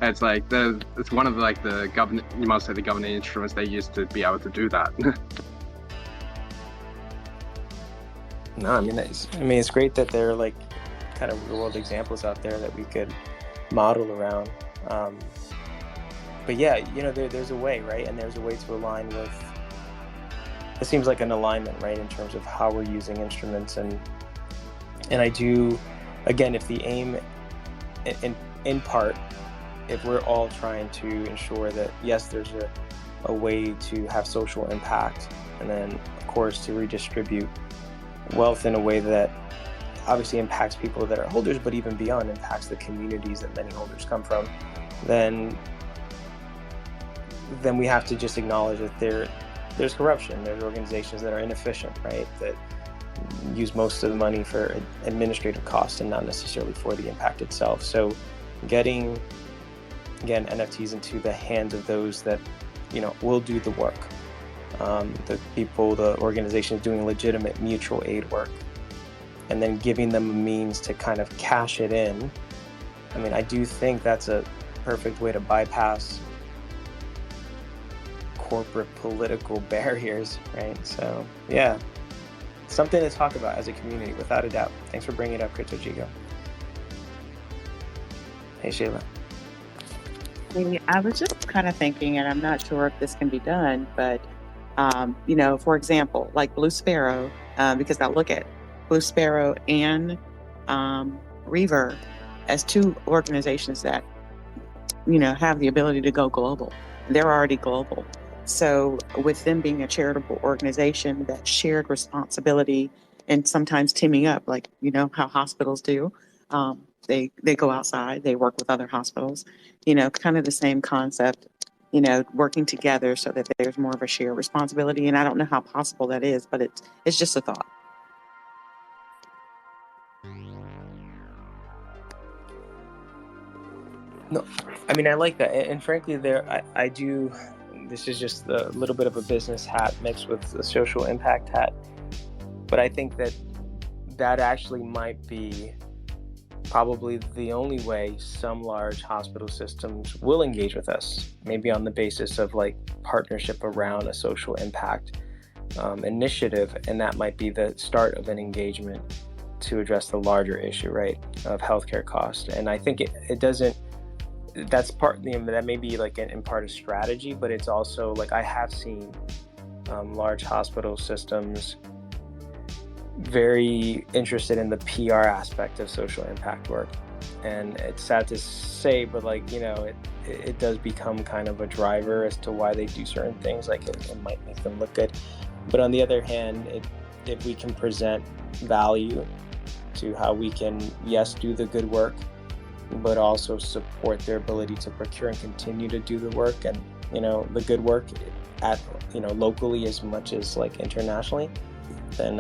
It's like it's one of the government, you might say, the governing instruments they use to be able to do that. No, I mean it's great that there are like kind of real world examples out there that we could model around. But yeah, there's a way, right? And there's a way to align with. It seems like an alignment, right, in terms of how we're using instruments, and I do, again, if the aim, in part, if we're all trying to ensure that yes, there's a way to have social impact, and then of course to redistribute wealth in a way that obviously impacts people that are holders, but even beyond impacts the communities that many holders come from, then we have to just acknowledge that there's corruption, there's organizations that are inefficient, right, that use most of the money for administrative costs and not necessarily for the impact itself. So getting, again, NFTs into the hands of those that, will do the work, the organizations doing legitimate mutual aid work, and then giving them a means to kind of cash it in. I mean, I do think that's a perfect way to bypass corporate political barriers, right? So yeah, something to talk about as a community, without a doubt. Thanks for bringing it up, Crypto Jigo. Hey, Sheila. I was just kind of thinking, and I'm not sure if this can be done, but for example, like Blue Sparrow, because I look at Blue Sparrow and Rever as two organizations that have the ability to go global. They're already global. So with them being a charitable organization, that shared responsibility and sometimes teaming up, like, you know, how hospitals do. They go outside, they work with other hospitals, you know, kind of the same concept, you know, working together so that there's more of a shared responsibility. And I don't know how possible that is, but it's just a thought. No, I mean, I like that. And frankly, I do, this is just a little bit of a business hat mixed with a social impact hat. But I think that actually might be probably the only way some large hospital systems will engage with us, maybe on the basis of like partnership around a social impact initiative. And that might be the start of an engagement to address the larger issue, right, of healthcare cost. And I think it doesn't, that's part, you know, that may be like in part a strategy, but it's also like I have seen large hospital systems very interested in the PR aspect of social impact work. And it's sad to say, but like, you know, it does become kind of a driver as to why they do certain things. Like it might make them look good. But on the other hand, if we can present value to how we can, yes, do the good work, but also support their ability to procure and continue to do the work and, you know, the good work at, you know, locally as much as like internationally, then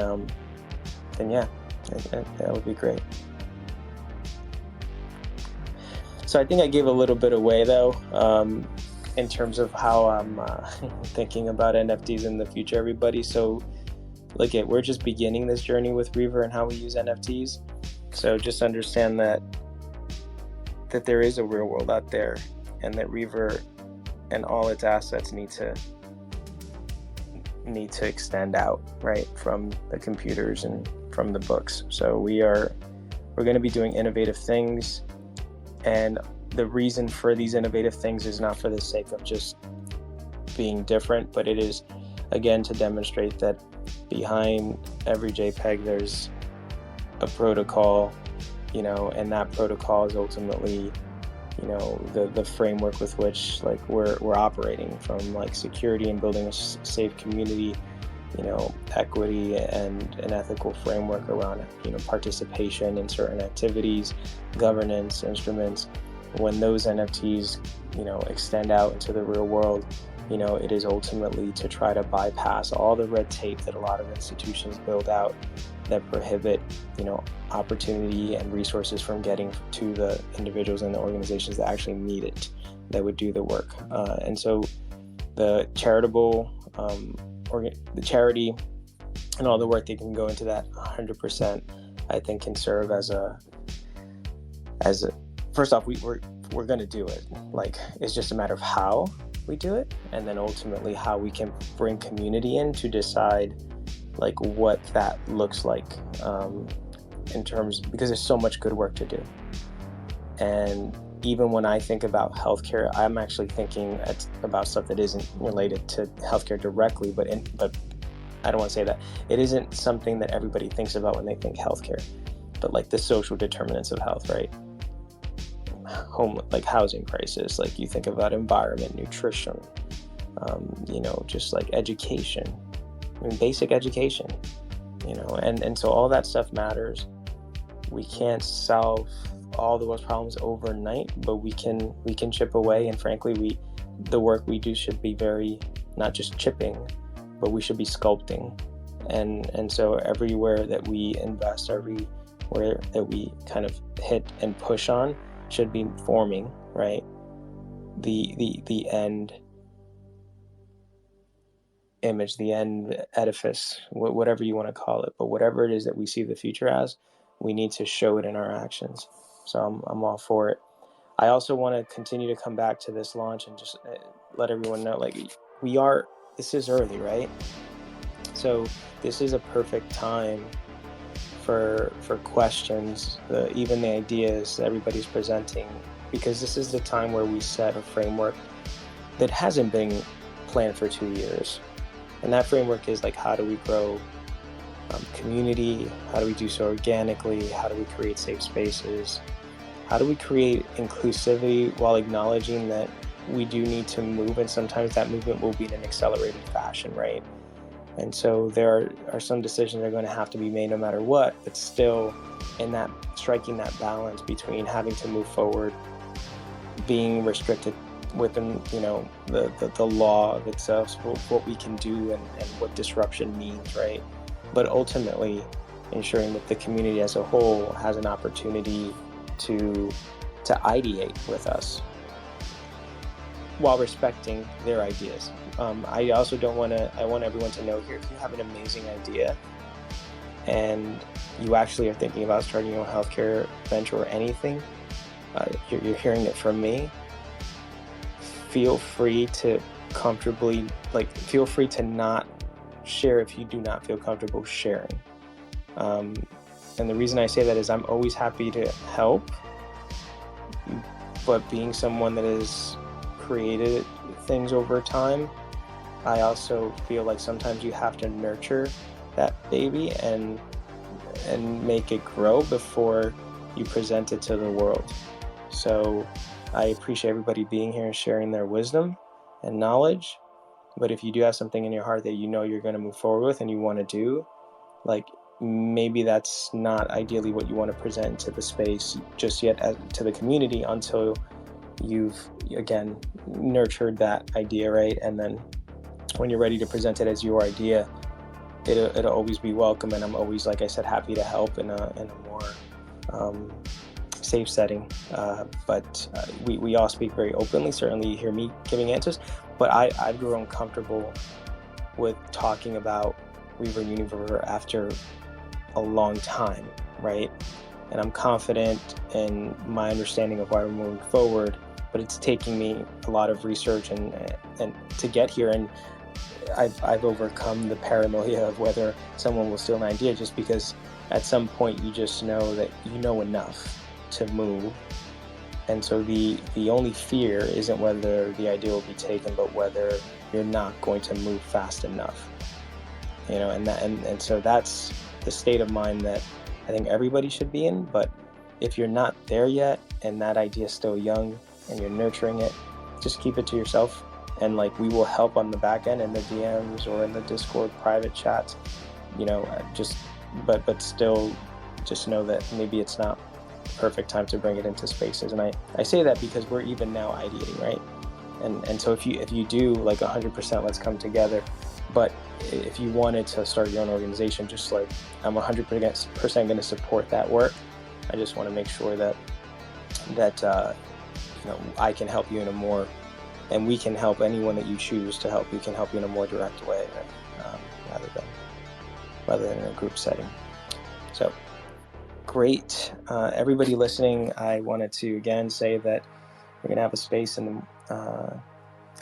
yeah, that would be great. So I think I gave a little bit away though, in terms of how I'm thinking about NFTs in the future, everybody. So look we're just beginning this journey with Rever and how we use NFTs. So just understand that there is a real world out there, and that Rever and all its assets need to extend out, right, from the computers and from the books. So we're going to be doing innovative things, and the reason for these innovative things is not for the sake of just being different, but it is again to demonstrate that behind every JPEG there's a protocol, you know, and that protocol is ultimately, you know, the framework with which like we're operating, from like security and building a safe community, you know, equity and an ethical framework around, you know, participation in certain activities, governance instruments. When those NFTs, you know, extend out into the real world, you know, it is ultimately to try to bypass all the red tape that a lot of institutions build out that prohibit, you know, opportunity and resources from getting to the individuals and the organizations that actually need it, that would do the work. And so the charitable, the charity and all the work that can go into that 100%, I think can serve as a first off, we're going to do it. Like, it's just a matter of how we do it, and then ultimately how we can bring community in to decide like what that looks like, in terms, because there's so much good work to do. And even when I think about healthcare, I'm actually thinking about stuff that isn't related to healthcare directly, but I don't want to say that. It isn't something that everybody thinks about when they think healthcare, but like the social determinants of health, right? Like housing crisis, like you think about environment, nutrition, you know, just like education, I mean, basic education, you know, and so all that stuff matters. We can't solve all those problems overnight, but we can chip away. And frankly, the work we do should be very, not just chipping, but we should be sculpting. And so everywhere that we invest, everywhere that we kind of hit and push on should be forming, right, the end image, the end edifice, whatever you want to call it. But whatever it is that we see the future as, we need to show it in our actions. So I'm all for it. I also want to continue to come back to this launch and just let everyone know, like, this is early, right? So this is a perfect time for questions, even the ideas that everybody's presenting, because this is the time where we set a framework that hasn't been planned for 2 years. And that framework is like, how do we grow community? How do we do so organically? How do we create safe spaces? How do we create inclusivity while acknowledging that we do need to move, and sometimes that movement will be in an accelerated fashion, right? And so there are some decisions that are going to have to be made no matter what, but still in that striking that balance between having to move forward, being restricted within, you know, the law of itself, what we can do and what disruption means, right? But ultimately ensuring that the community as a whole has an opportunity to ideate with us while respecting their ideas. I also I want everyone to know here, if you have an amazing idea and you actually are thinking about starting your own healthcare venture or anything, you're hearing it from me, feel free to feel free to not share if you do not feel comfortable sharing. And the reason I say that is I'm always happy to help, but being someone that has created things over time, I also feel like sometimes you have to nurture that baby and make it grow before you present it to the world. So I appreciate everybody being here and sharing their wisdom and knowledge. But if you do have something in your heart that you know you're going to move forward with and you want to do, like, maybe that's not ideally what you want to present to the space just yet to the community until you've, again, nurtured that idea, right? And then when you're ready to present it as your idea, it'll always be welcome. And I'm always, like I said, happy to help in a more safe setting. But we all speak very openly. Certainly you hear me giving answers, but I've grown comfortable with talking about Rever Univer after a long time, right? And I'm confident in my understanding of why we're moving forward, but it's taking me a lot of research and to get here. And I've overcome the paranoia of whether someone will steal an idea, just because at some point you just know that you know enough to move. And so the only fear isn't whether the idea will be taken, but whether you're not going to move fast enough. You know, and so that's the state of mind that I think everybody should be in. But if you're not there yet and that idea is still young and you're nurturing it, just keep it to yourself. And like, we will help on the back end in the DMs or in the Discord private chats, you know, but still just know that maybe it's not the perfect time to bring it into spaces. And I say that because we're even now ideating, right? And so if you do like 100%, let's come together. But if you wanted to start your own organization, just like, I'm 100% going to support that work. I just want to make sure that you know, I can help you in a more, and we can help anyone that you choose to help. We can help you in a more direct way, right? rather than in a group setting. So great, everybody listening. I wanted to again say that we're going to have a space in the,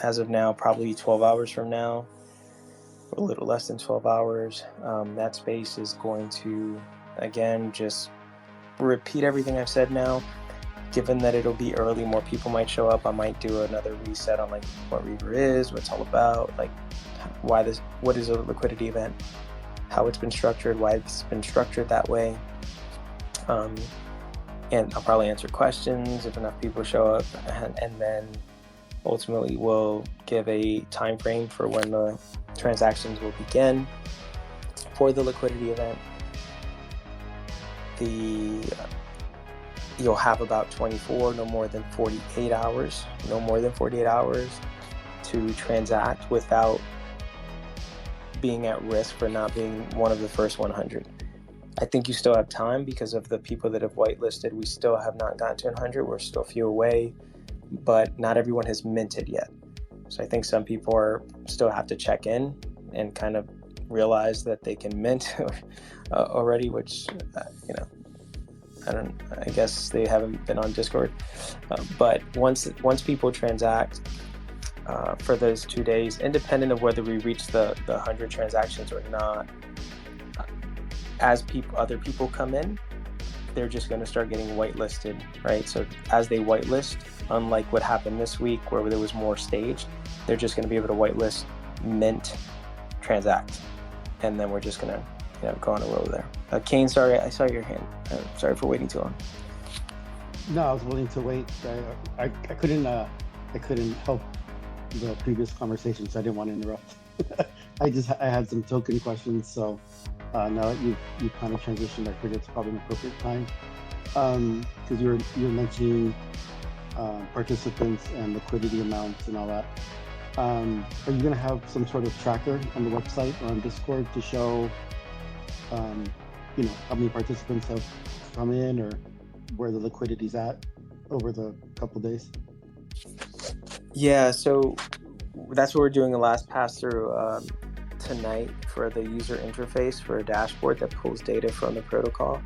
as of now, probably 12 hours from now. A little less than 12 hours. That space is going to, again, just repeat everything I've said now. Given that it'll be early, more people might show up. I might do another reset on like what Rever is, what it's all about, like what is a liquidity event, how it's been structured, why it's been structured that way. And I'll probably answer questions if enough people show up, and then ultimately we'll give a time frame for when the transactions will begin for the liquidity event. You'll have about 24, no more than 48 hours to transact without being at risk for not being one of the first 100. I think you still have time because of the people that have whitelisted. We still have not gotten to 100. We're still a few away, but not everyone has minted yet. So I think some people still have to check in and kind of realize that they can mint already, which, you know, I guess they haven't been on Discord. But once people transact for those 2 days, independent of whether we reach the 100 transactions or not, as other people come in, they're just going to start getting whitelisted, right? So as they whitelist, unlike what happened this week where there was more staged, they're just going to be able to whitelist, mint, transact, and then we're just going to, you know, go on a roll there. Kane, sorry, I saw your hand. Sorry for waiting too long. No, I was willing to wait. I couldn't I couldn't help the previous conversation, so I didn't want to interrupt. I had some token questions, so now that you kind of transitioned, I figured it's probably an appropriate time. Because you were mentioning participants and liquidity amounts and all that. Are you going to have some sort of tracker on the website or on Discord to show, how many participants have come in or where the liquidity's at over the couple of days? Yeah, so that's what we're doing a last pass through tonight for the user interface for a dashboard that pulls data from the protocol.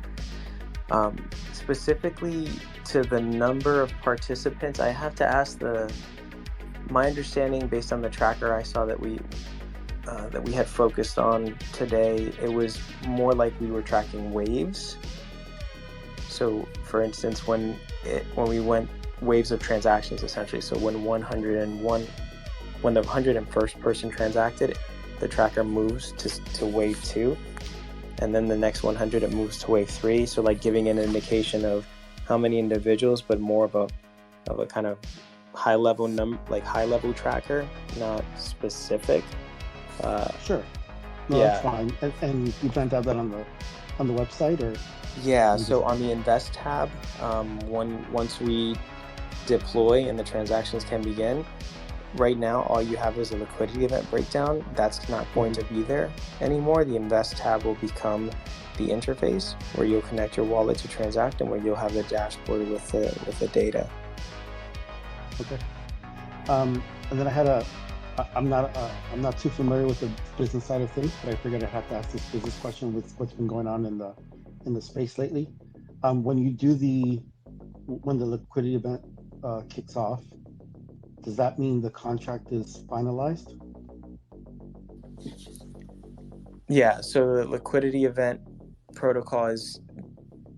Specifically to the number of participants, I have to ask my understanding based on the tracker I saw that we had focused on today, it was more like we were tracking waves. So for instance, when we went waves of transactions essentially, so when the 101st person transacted, the tracker moves to wave 2. And then the next 100, it moves to wave 3. So like giving an indication of how many individuals, but more of a kind of high level tracker, not specific. Sure. No, yeah. That's fine. And you plan to have that on the website, or? Yeah. So on the Invest tab, once we deploy and the transactions can begin. Right now, all you have is a liquidity event breakdown. That's not going to be there anymore. The Invest tab will become the interface where you'll connect your wallet to transact and where you'll have the dashboard with the data. Okay. And then I'm not too familiar with the business side of things, but I figured I'd have to ask this business question with what's been going on in the space lately. When the liquidity event kicks off, does that mean the contract is finalized? Yeah, so the liquidity event protocol is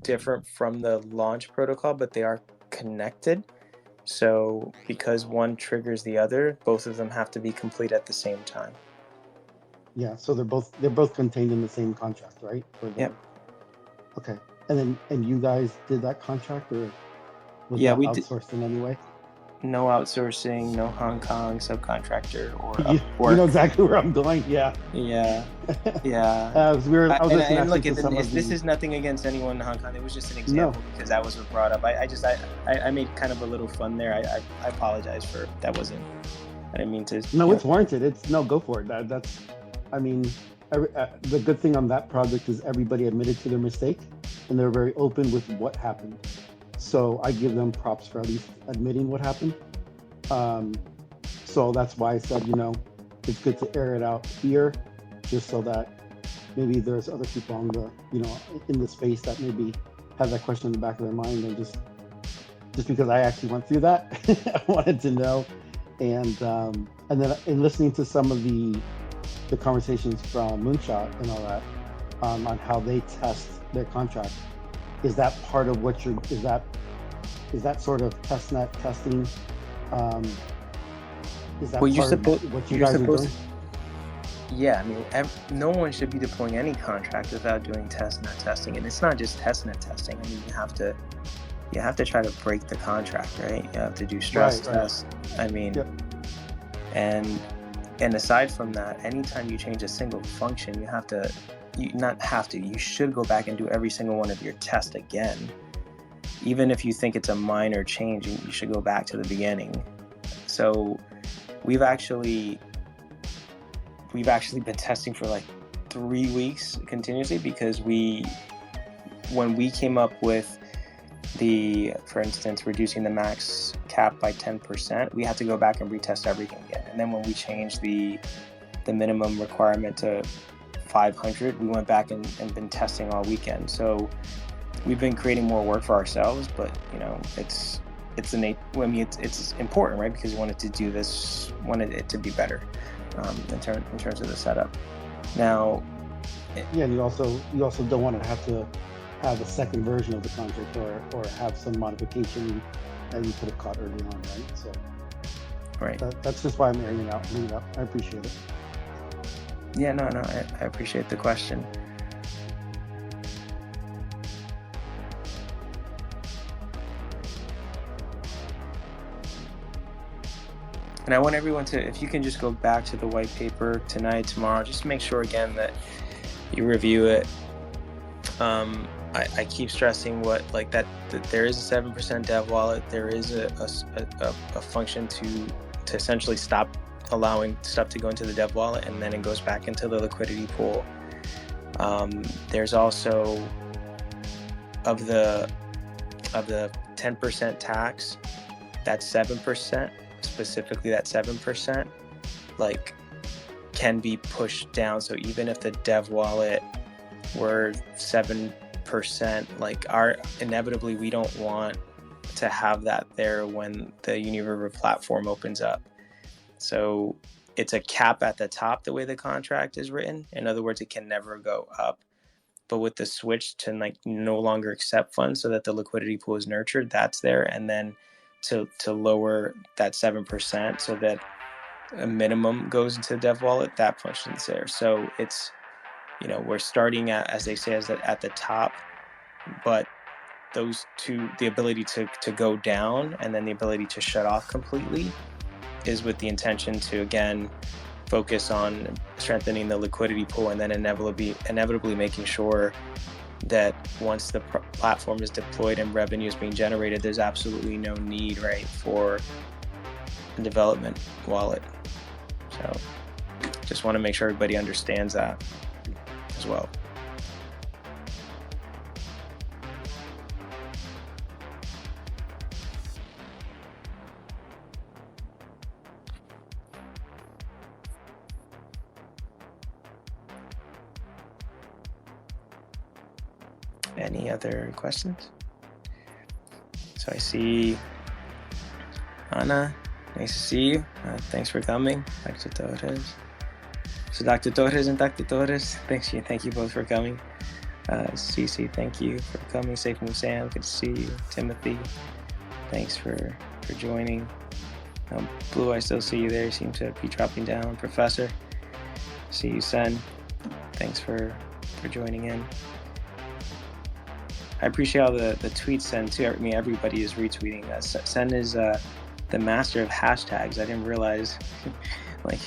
different from the launch protocol, but they are connected. So because one triggers the other, both of them have to be complete at the same time. Yeah, so they're both contained in the same contract, right? Yep. Okay. And you guys did that contract, or was that outsourced in any way? No outsourcing, no Hong Kong subcontractor or Upwork. You know exactly where I'm going. Yeah. Yeah. This is nothing against anyone in Hong Kong. It was just an example because that was what brought up. I made kind of a little fun there. I apologize for that. I didn't mean to. No, it's warranted. Go for it. The good thing on that project is everybody admitted to their mistake, and they're very open with what happened. So I give them props for at least admitting what happened. So that's why I said, it's good to air it out here, just so that maybe there's other people on in the space that maybe have that question in the back of their mind, and just because I actually went through that, I wanted to know. And then in listening to some of the conversations from Moonshot and all that, on how they test their contract. Is that part of what is that sort of testnet testing? Is that what you guys are doing? Yeah, no one should be deploying any contract without doing testnet testing, and it's not just testnet testing. You have to try to break the contract, right? You have to do stress tests. Yep. And aside from that, anytime you change a single function, you should go back and do every single one of your tests again. Even if you think it's a minor change, you should go back to the beginning. So we've actually been testing for like 3 weeks continuously, because when we came up with for instance, reducing the max cap by 10%, we had to go back and retest everything again. And then when we changed the minimum requirement to 500, we went back and been testing all weekend. So we've been creating more work for ourselves, but it's important, right? Because we wanted it to be better in terms of the setup. Now, and you also don't want to have a second version of the contract or have some modification that you could have caught early on, right? So that's just why I'm airing it out. I appreciate it. Yeah, no, I appreciate the question. And I want everyone to, if you can just go back to the white paper tonight, tomorrow, just make sure again that you review it. I keep stressing that there is a 7% dev wallet. There is a function to essentially stop allowing stuff to go into the dev wallet, and then it goes back into the liquidity pool. There's also of the 10% tax, that 7%, specifically that 7%, like, can be pushed down. So even if the dev wallet were 7%, like, inevitably we don't want to have that there when the Unilever platform opens up. So it's a cap at the top the way the contract is written. In other words, it can never go up. But with the switch to like no longer accept funds so that the liquidity pool is nurtured, that's there. And then to lower that 7% so that a minimum goes into the dev wallet, that function's there. So it's, we're starting at, as they say, at the top, but those two, the ability to go down and then the ability to shut off completely, is with the intention to, again, focus on strengthening the liquidity pool, and then inevitably making sure that once the platform is deployed and revenue is being generated, there's absolutely no need, right, for a development wallet. So just want to make sure everybody understands that as well. Any other questions? So I see Ana, nice to see you. Thanks for coming, Dr. Torres. So Dr. Torres and Dr. Torres, thank you both for coming. Cece, thank you for coming. Safe Move Sam, good to see you. Timothy, thanks for joining. Blue, I still see you there. You seem to be dropping down. Professor, see you. Sen, thanks for joining in. I appreciate all the tweets sent too. I mean, everybody is retweeting that. Sen is the master of hashtags. I didn't realize, like,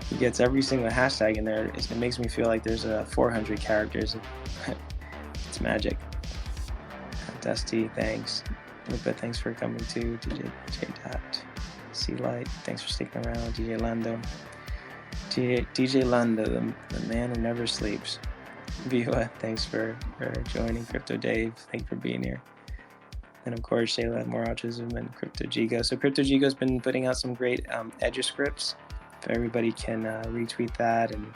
he gets every single hashtag in there. It makes me feel like there's 400 characters. It's magic. Dusty, thanks. Lupa, thanks for coming too. DJ Dot, Sea Light, thanks for sticking around. DJ Lando, DJ Lando, the man who never sleeps. Viva, thanks for joining. Crypto Dave, thank you for being here. And of course, Shayla, more autism, and Crypto Gigo. So Crypto Gigo's been putting out some great edge scripts. If everybody can retweet that and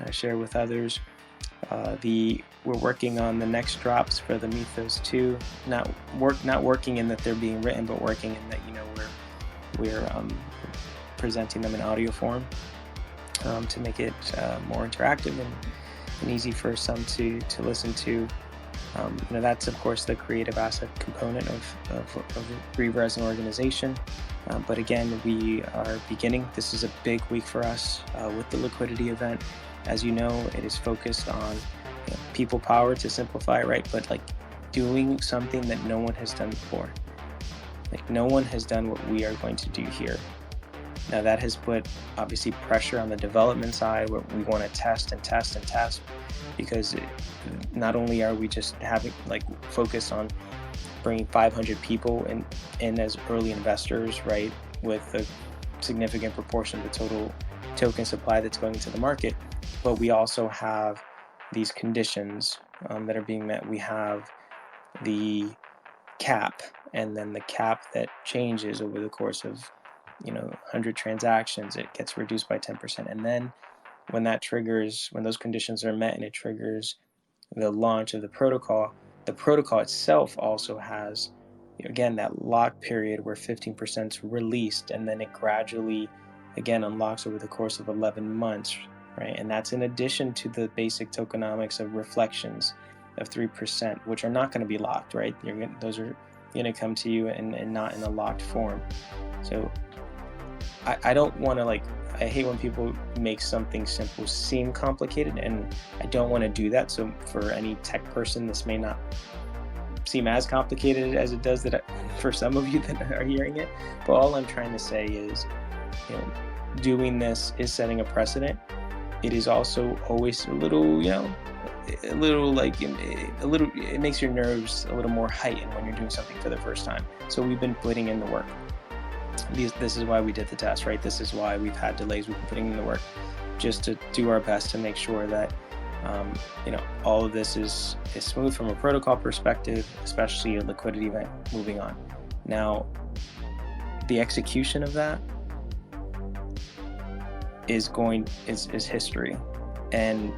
share with others. We're working on the next drops for the Mythos 2. Not working in that they're being written, but working in that we're presenting them in audio form to make it more interactive and easy for some to listen to. That's of course the creative asset component of Rever as an organization. But again, we are beginning. This is a big week for us with the liquidity event. As you know, it is focused on people power to simplify, right? But like doing something that no one has done before. Like no one has done what we are going to do here. Now that has put obviously pressure on the development side where we want to test and test and test, because not only are we just having focus on bringing 500 people in as early investors, right, with a significant proportion of the total token supply that's going into the market, but we also have these conditions that are being met. We have the cap, and then the cap that changes over the course of 100 transactions, it gets reduced by 10%. And then when those conditions are met and it triggers the launch of the protocol itself also has, again, that lock period where 15% is released, and then it gradually, again, unlocks over the course of 11 months, right? And that's in addition to the basic tokenomics of reflections of 3%, which are not going to be locked, right? Those are going to come to you and not in a locked form. So I don't want to I hate when people make something simple seem complicated, and I don't want to do that. So for any tech person, this may not seem as complicated as it does for some of you that are hearing it. But all I'm trying to say is doing this is setting a precedent. It is also always a little, it makes your nerves a little more heightened when you're doing something for the first time. So we've been putting in the work. This is why we did the test, right? This is why we've had delays. We've been putting in the work just to do our best to make sure that all of this is smooth from a protocol perspective, especially a liquidity event moving on. Now, the execution of that is history. And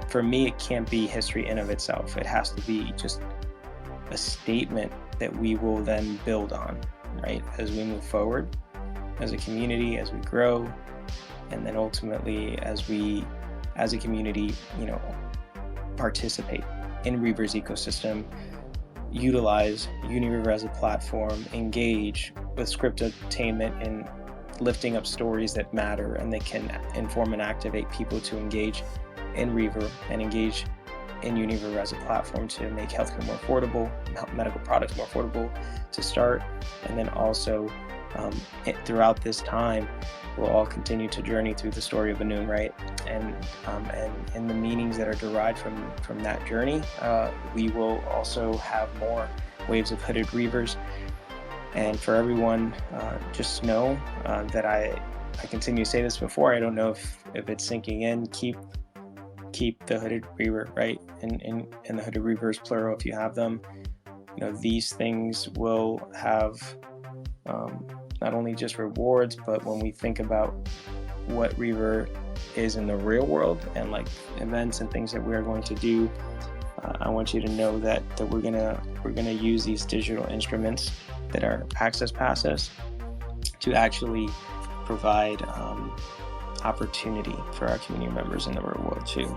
for me, it can't be history in of itself. It has to be just a statement that we will then build on, right? As we move forward, as a community, as we grow, and then ultimately as we, as a community, participate in Rever's ecosystem, utilize Unirever as a platform, engage with script attainment and lifting up stories that matter and that can inform and activate people to engage in Rever and engage in Unirever as a platform to make healthcare more affordable, medical products more affordable to start. And then also throughout this time, we'll all continue to journey through the story of Anoon, right? And the meanings that are derived from that journey. We will also have more waves of hooded Reavers. And for everyone, just know that I continue to say this before. I don't know if it's sinking in. Keep the hooded Reaver, right? And the hooded Reavers, plural, if you have them. These things will have not only just rewards, but when we think about what Rever is in the real world and like events and things that we're going to do, I want you to know that we're gonna use these digital instruments that are access passes to actually provide opportunity for our community members in the real world too.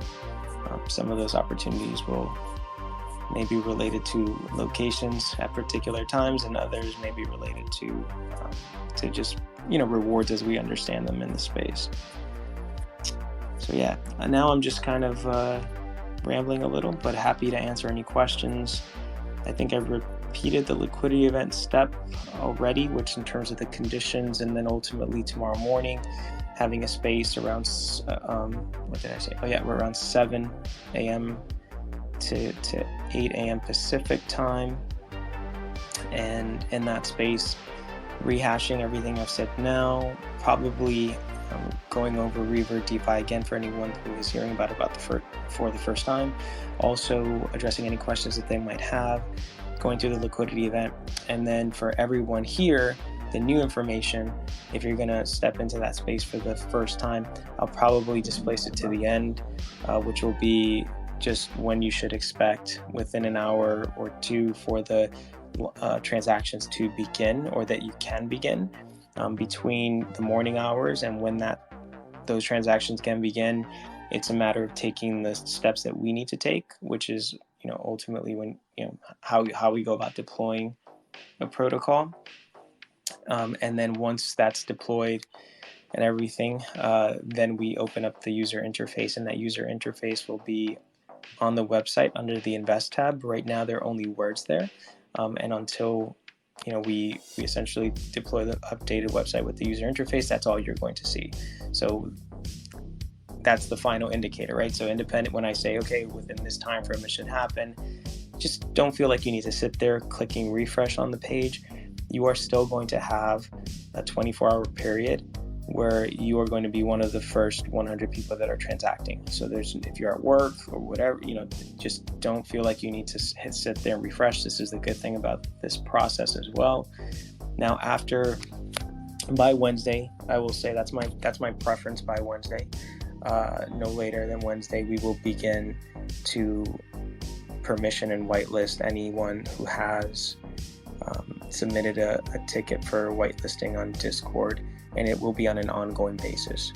Some of those opportunities will may be related to locations at particular times, and others may be related to just rewards as we understand them in the space. So yeah, now I'm just kind of rambling a little, but happy to answer any questions. I think I've repeated the liquidity event step already, which in terms of the conditions, and then ultimately tomorrow morning having a space around we're around 7 a.m. to 8 a.m. Pacific time, and in that space rehashing everything I've said now, probably going over ReverDefi again for anyone who is hearing about for the first time, also addressing any questions that they might have, going through the liquidity event, and then for everyone here, the new information. If you're going to step into that space for the first time, I'll probably just place it to the end, which will be just when you should expect within an hour or two for the transactions to begin, or that you can begin between the morning hours and when those transactions can begin. It's a matter of taking the steps that we need to take, which is ultimately when how we go about deploying a protocol, and then once that's deployed and everything, then we open up the user interface, and that user interface will be on the website under the Invest tab. Right now there are only words there, and until we essentially deploy the updated website with the user interface, that's all you're going to see. So that's the final indicator, right? So independent, when I say, okay, within this time frame it should happen, just don't feel like you need to sit there clicking refresh on the page. You are still going to have a 24-hour period where you are going to be one of the first 100 people that are transacting. So if you're at work or whatever, just don't feel like you need to sit there and refresh. This is the good thing about this process as well. Now, by Wednesday, I will say that's my preference. By Wednesday, no later than Wednesday, we will begin to permission and whitelist anyone who has submitted a ticket for whitelisting on Discord, and it will be on an ongoing basis.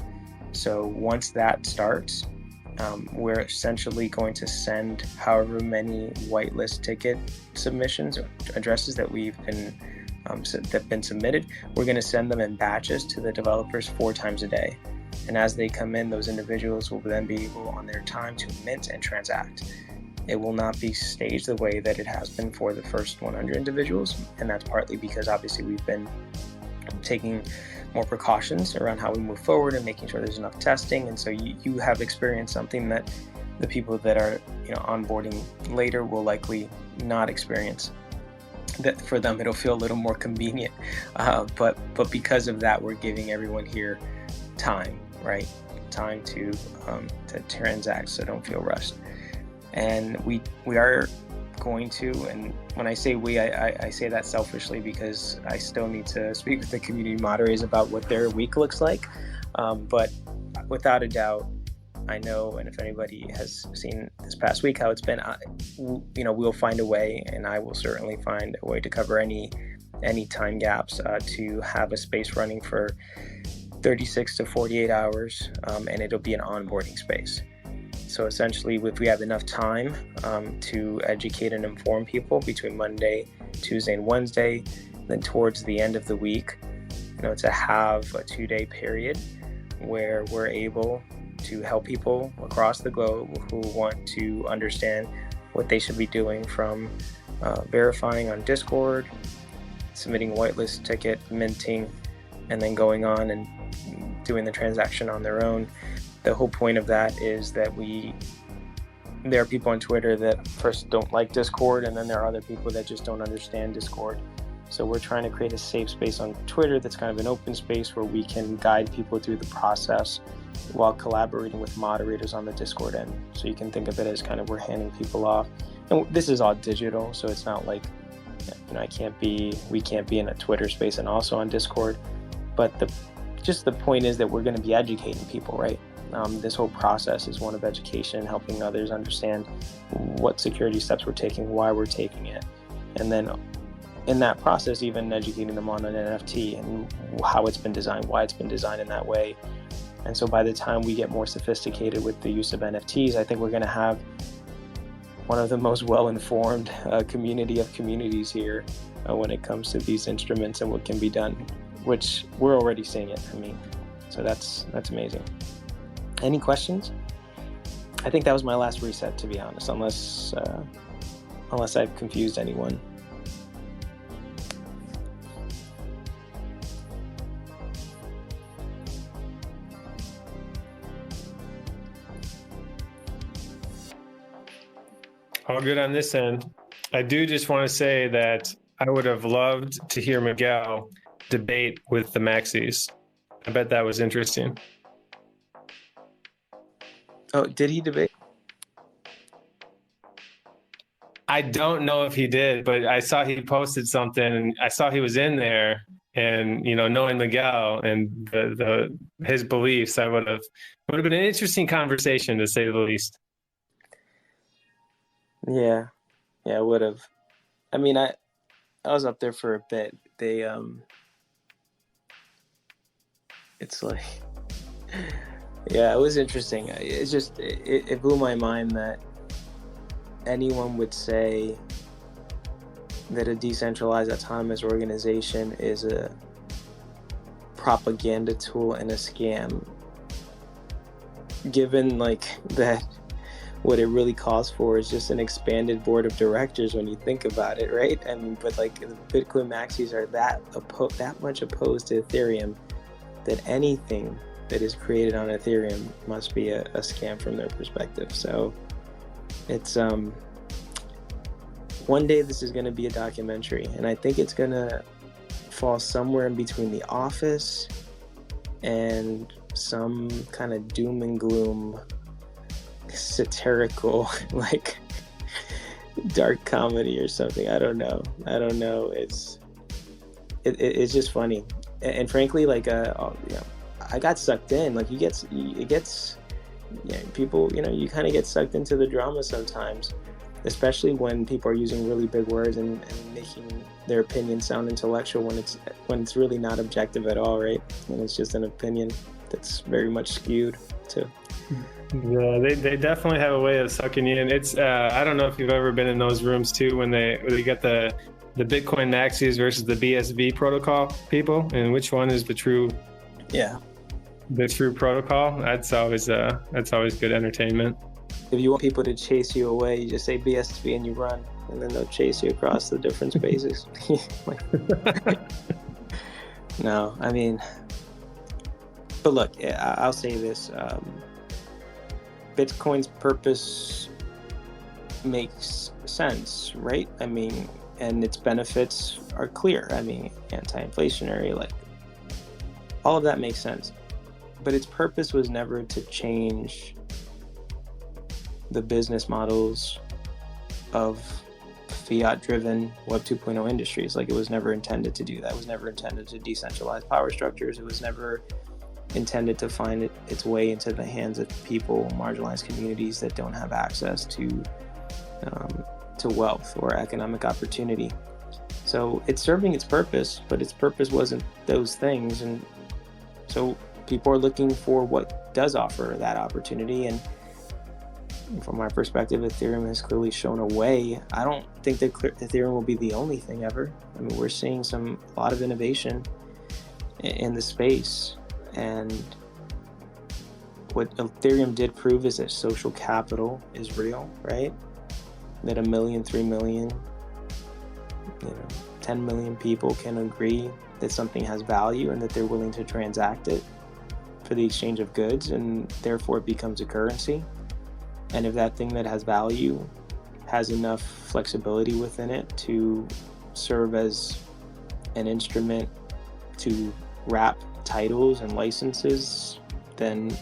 So once that starts, we're essentially going to send however many whitelist ticket submissions or addresses that have been submitted. We're going to send them in batches to the developers 4 times a day. And as they come in, those individuals will then be able on their time to mint and transact. It will not be staged the way that it has been for the first 100 individuals. And that's partly because obviously we've been taking more precautions around how we move forward and making sure there's enough testing. And so you have experienced something that the people that are onboarding later will likely not experience. That for them it'll feel a little more convenient, but because of that, we're giving everyone here time, right? Time to transact, so don't feel rushed. And we are going to, and when I say we, I say that selfishly because I still need to speak with the community moderators about what their week looks like. But without a doubt, I know, and if anybody has seen this past week how it's been, we'll find a way, and I will certainly find a way to cover any time gaps to have a space running for 36 to 48 hours, and it'll be an onboarding space. So essentially, if we have enough time to educate and inform people between Monday, Tuesday, and Wednesday, then towards the end of the week, to have a 2-day period where we're able to help people across the globe who want to understand what they should be doing, from verifying on Discord, submitting a whitelist ticket, minting, and then going on and doing the transaction on their own. The whole point of that is that there are people on Twitter that first don't like Discord, and then there are other people that just don't understand Discord. So we're trying to create a safe space on Twitter that's kind of an open space where we can guide people through the process while collaborating with moderators on the Discord end. So you can think of it as kind of we're handing people off. And this is all digital, so it's not like we can't be in a Twitter space and also on Discord. But the point is that we're going to be educating people, right? This whole process is one of education, helping others understand what security steps we're taking, why we're taking it, and then in that process, even educating them on an NFT and how it's been designed, why it's been designed in that way. And so by the time we get more sophisticated with the use of NFTs, I think we're going to have one of the most well-informed community of communities here when it comes to these instruments and what can be done, which we're already seeing it. So that's amazing. Any questions? I think that was my last reset, to be honest, unless I've confused anyone. All good on this end. I do just want to say that I would have loved to hear Miguel debate with the Maxis. I bet that was interesting. Oh, did he debate? I don't know if he did, but I saw he posted something, and I saw he was in there. And knowing Miguel and his beliefs, it would have been an interesting conversation, to say the least. Yeah, I would have. I was up there for a bit. They it's like, yeah, it was interesting. It's just it blew my mind that anyone would say that a decentralized autonomous organization is a propaganda tool and a scam, given that what it really calls for is just an expanded board of directors when you think about it, right? But the Bitcoin maxis are that much opposed to Ethereum that anything that is created on Ethereum must be a scam from their perspective. So it's one day this is going to be a documentary, and I think it's going to fall somewhere in between The Office and some kind of doom and gloom satirical dark comedy or something. I don't know. It's just funny, and frankly, I got sucked in. People, you kind of get sucked into the drama sometimes, especially when people are using really big words and making their opinion sound intellectual when it's really not objective at all, right? And it's just an opinion that's very much skewed too. Yeah, they definitely have a way of sucking you in. It's I don't know if you've ever been in those rooms too, when they get the Bitcoin maxis versus the BSV protocol people, and which one is the true protocol. That's always good entertainment. If you want people to chase you away, you just say BSV and you run, and then they'll chase you across the different spaces. No, But look, I'll say this: Bitcoin's purpose makes sense, right? I mean, and its benefits are clear. I mean, anti-inflationary, like all of that makes sense. But its purpose was never to change the business models of fiat-driven Web 2.0 industries. Like, it was never intended to do that. It was never intended to decentralize power structures. It was never intended to find its way into the hands of people, marginalized communities that don't have access to wealth or economic opportunity. So it's serving its purpose, but its purpose wasn't those things. And so people are looking for what does offer that opportunity. And from my perspective, Ethereum has clearly shown a way. I don't think that Ethereum will be the only thing ever. I mean, we're seeing a lot of innovation in the space. And what Ethereum did prove is that social capital is real, right? That 1 million, 3 million, 10 million people can agree that something has value and that they're willing to transact it for the exchange of goods, and therefore it becomes a currency. And if that thing that has value has enough flexibility within it to serve as an instrument to wrap titles and licenses, then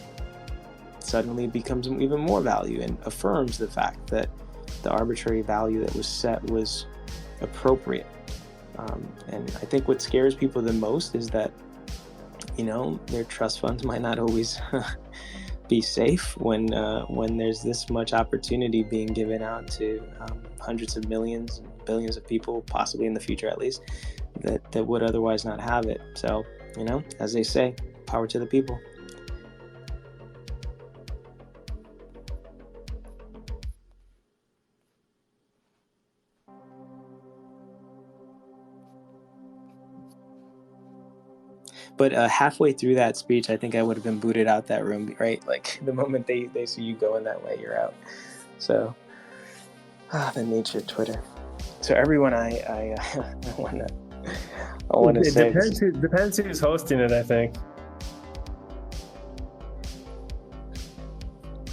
suddenly it becomes even more value and affirms the fact that the arbitrary value that was set was appropriate. And I think what scares people the most is that, their trust funds might not always be safe when there's this much opportunity being given out to hundreds of millions and billions of people, possibly in the future at least, that would otherwise not have it. So, as they say, power to the people. But halfway through that speech, I think I would have been booted out that room, right? Like, the moment they see you going that way, you're out. So, the nature of Twitter. So everyone, I want to say... It depends who's hosting it, I think.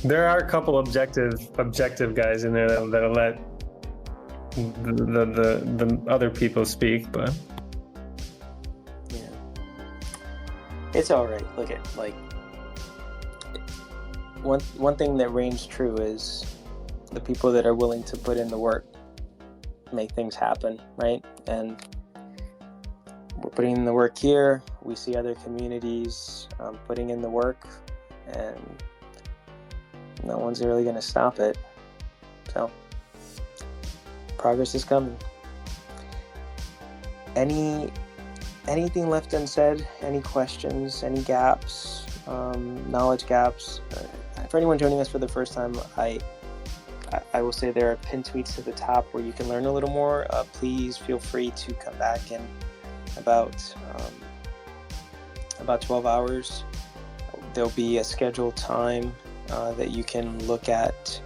There are a couple objective guys in there that'll let the other people speak, but... It's all right. Look at, one thing that reigns true is the people that are willing to put in the work make things happen, right? And we're putting in the work here. We see other communities putting in the work, and no one's really going to stop it. So progress is coming. Anything left unsaid? Any questions? Any gaps? Knowledge gaps? For anyone joining us for the first time, I will say there are pinned tweets to the top where you can learn a little more. Please feel free to come back in about 12 hours. There'll be a scheduled time that you can look at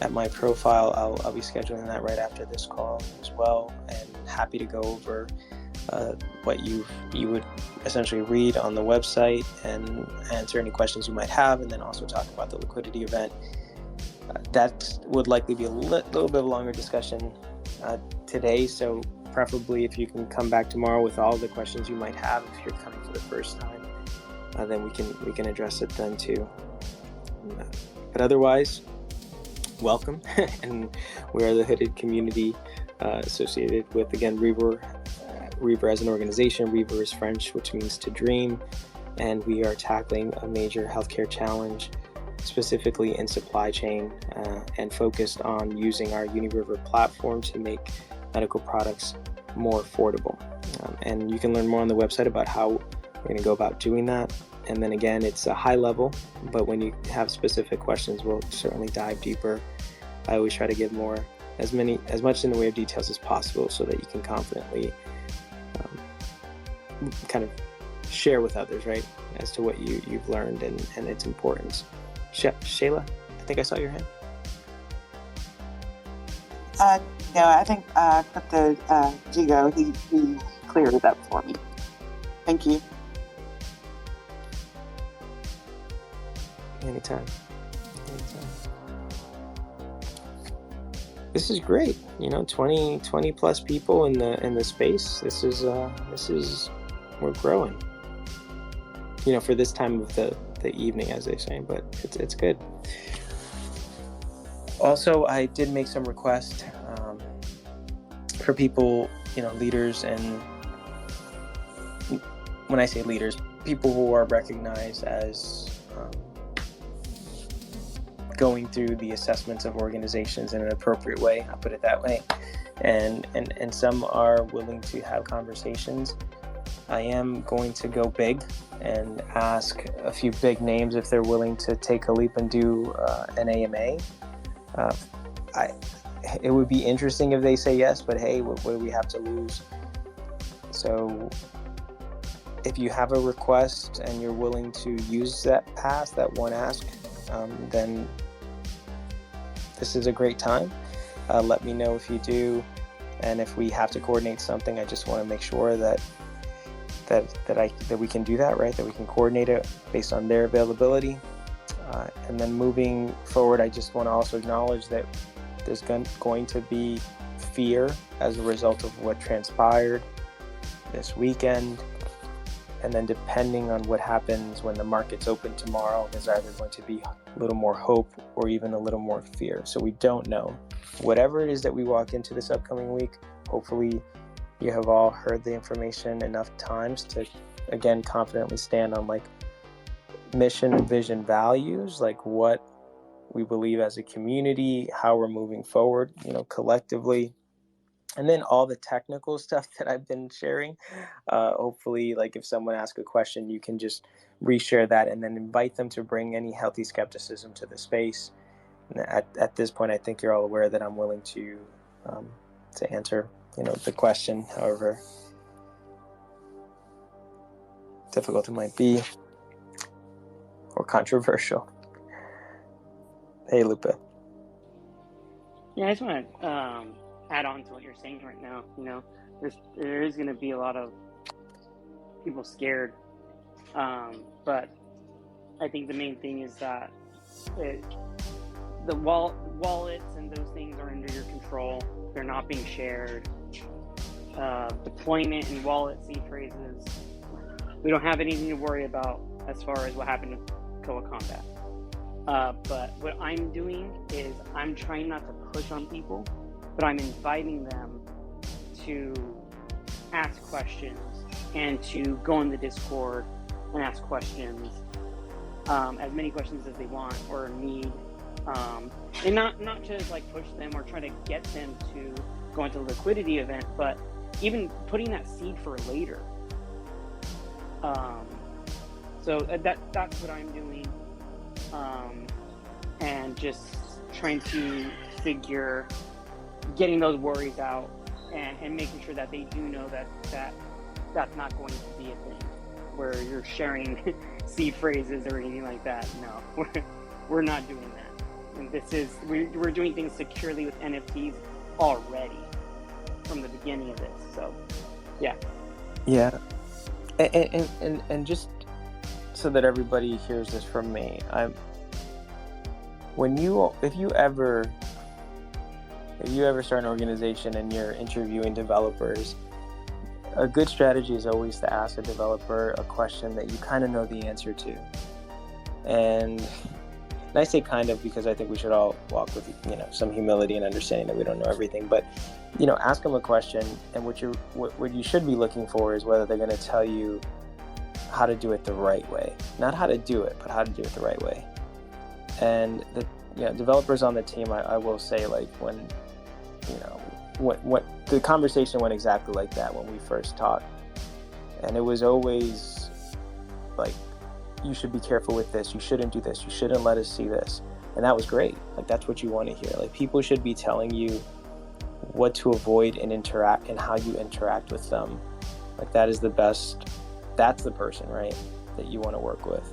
my profile. I'll be scheduling that right after this call as well, and happy to go over what you would essentially read on the website and answer any questions you might have, and then also talk about the liquidity event. That would likely be a little bit of a longer discussion today, so preferably if you can come back tomorrow with all the questions you might have if you're coming for the first time, then we can address it then too. But otherwise, welcome. And we are the Hooded community associated with, again, Rever as an organization. Rever is French, which means to dream, and we are tackling a major healthcare challenge, specifically in supply chain, and focused on using our UniRiver platform to make medical products more affordable. And you can learn more on the website about how we're going to go about doing that. And then again, it's a high level, but when you have specific questions, we'll certainly dive deeper. I always try to give as much in the way of details as possible so that you can confidently kind of share with others, right, as to what you've learned and its importance. Shayla, I think I saw your hand. No, I think Crypto Jigo, he cleared it up for me. Thank you. Anytime. Anytime. This is great. 20 plus people in the space. This is we're growing. For this time of the evening, as they say, but it's good. Also, I did make some requests for people, leaders, and when I say leaders, people who are recognized as going through the assessments of organizations in an appropriate way. I'll put it that way. And some are willing to have conversations. I am going to go big and ask a few big names if they're willing to take a leap and do an AMA. It would be interesting if they say yes, but hey, what do we have to lose? So if you have a request and you're willing to use that pass, that one ask, then this is a great time. Let me know if you do, and if we have to coordinate something, I just want to make sure that we can do that, right? That we can coordinate it based on their availability. And then moving forward, I just want to also acknowledge that there's going to be fear as a result of what transpired this weekend. And then depending on what happens when the markets open tomorrow, there's either going to be a little more hope or even a little more fear. So we don't know. Whatever it is that we walk into this upcoming week, hopefully you have all heard the information enough times to, again, confidently stand on mission, vision, values, what we believe as a community, how we're moving forward, collectively. And then all the technical stuff that I've been sharing, hopefully, if someone asks a question, you can just reshare that and then invite them to bring any healthy skepticism to the space. And at this point, I think you're all aware that I'm willing to answer, the question, however difficult it might be or controversial. Hey, Lupe. Yeah, I just want to add on to what you're saying right now. There is going to be a lot of people scared, but I think the main thing is that the wallets and those things are under your control. They're not being shared. Deployment and wallet seed phrases, we don't have anything to worry about as far as what happened with Koa Combat. But what I'm doing is I'm trying not to push on people, but I'm inviting them to ask questions and to go in the Discord and ask questions, as many questions as they want or need, and not to push them or try to get them to go into a liquidity event, but even putting that seed for later. So that's what I'm doing, and just trying to figure getting those worries out and making sure that they do know that's not going to be a thing where you're sharing seed phrases or anything like that. No, we're not doing that. And we're doing things securely with NFTs already from the beginning of this. So, yeah. Yeah. And just so that everybody hears this from me, if you ever start an organization and you're interviewing developers, a good strategy is always to ask a developer a question that you kind of know the answer to. And I say kind of because I think we should all walk with some humility and understanding that we don't know everything. But ask them a question, and what you should be looking for is whether they're going to tell you how to do it the right way. Not how to do it, but how to do it the right way. And the developers on the team, I will say, when the conversation went exactly like that when we first talked, and it was always you should be careful with this, you shouldn't do this, you shouldn't let us see this. And that was great. That's what you want to hear. People should be telling you what to avoid and interact and how you interact with them. That is the best. That's the person, right, that you want to work with.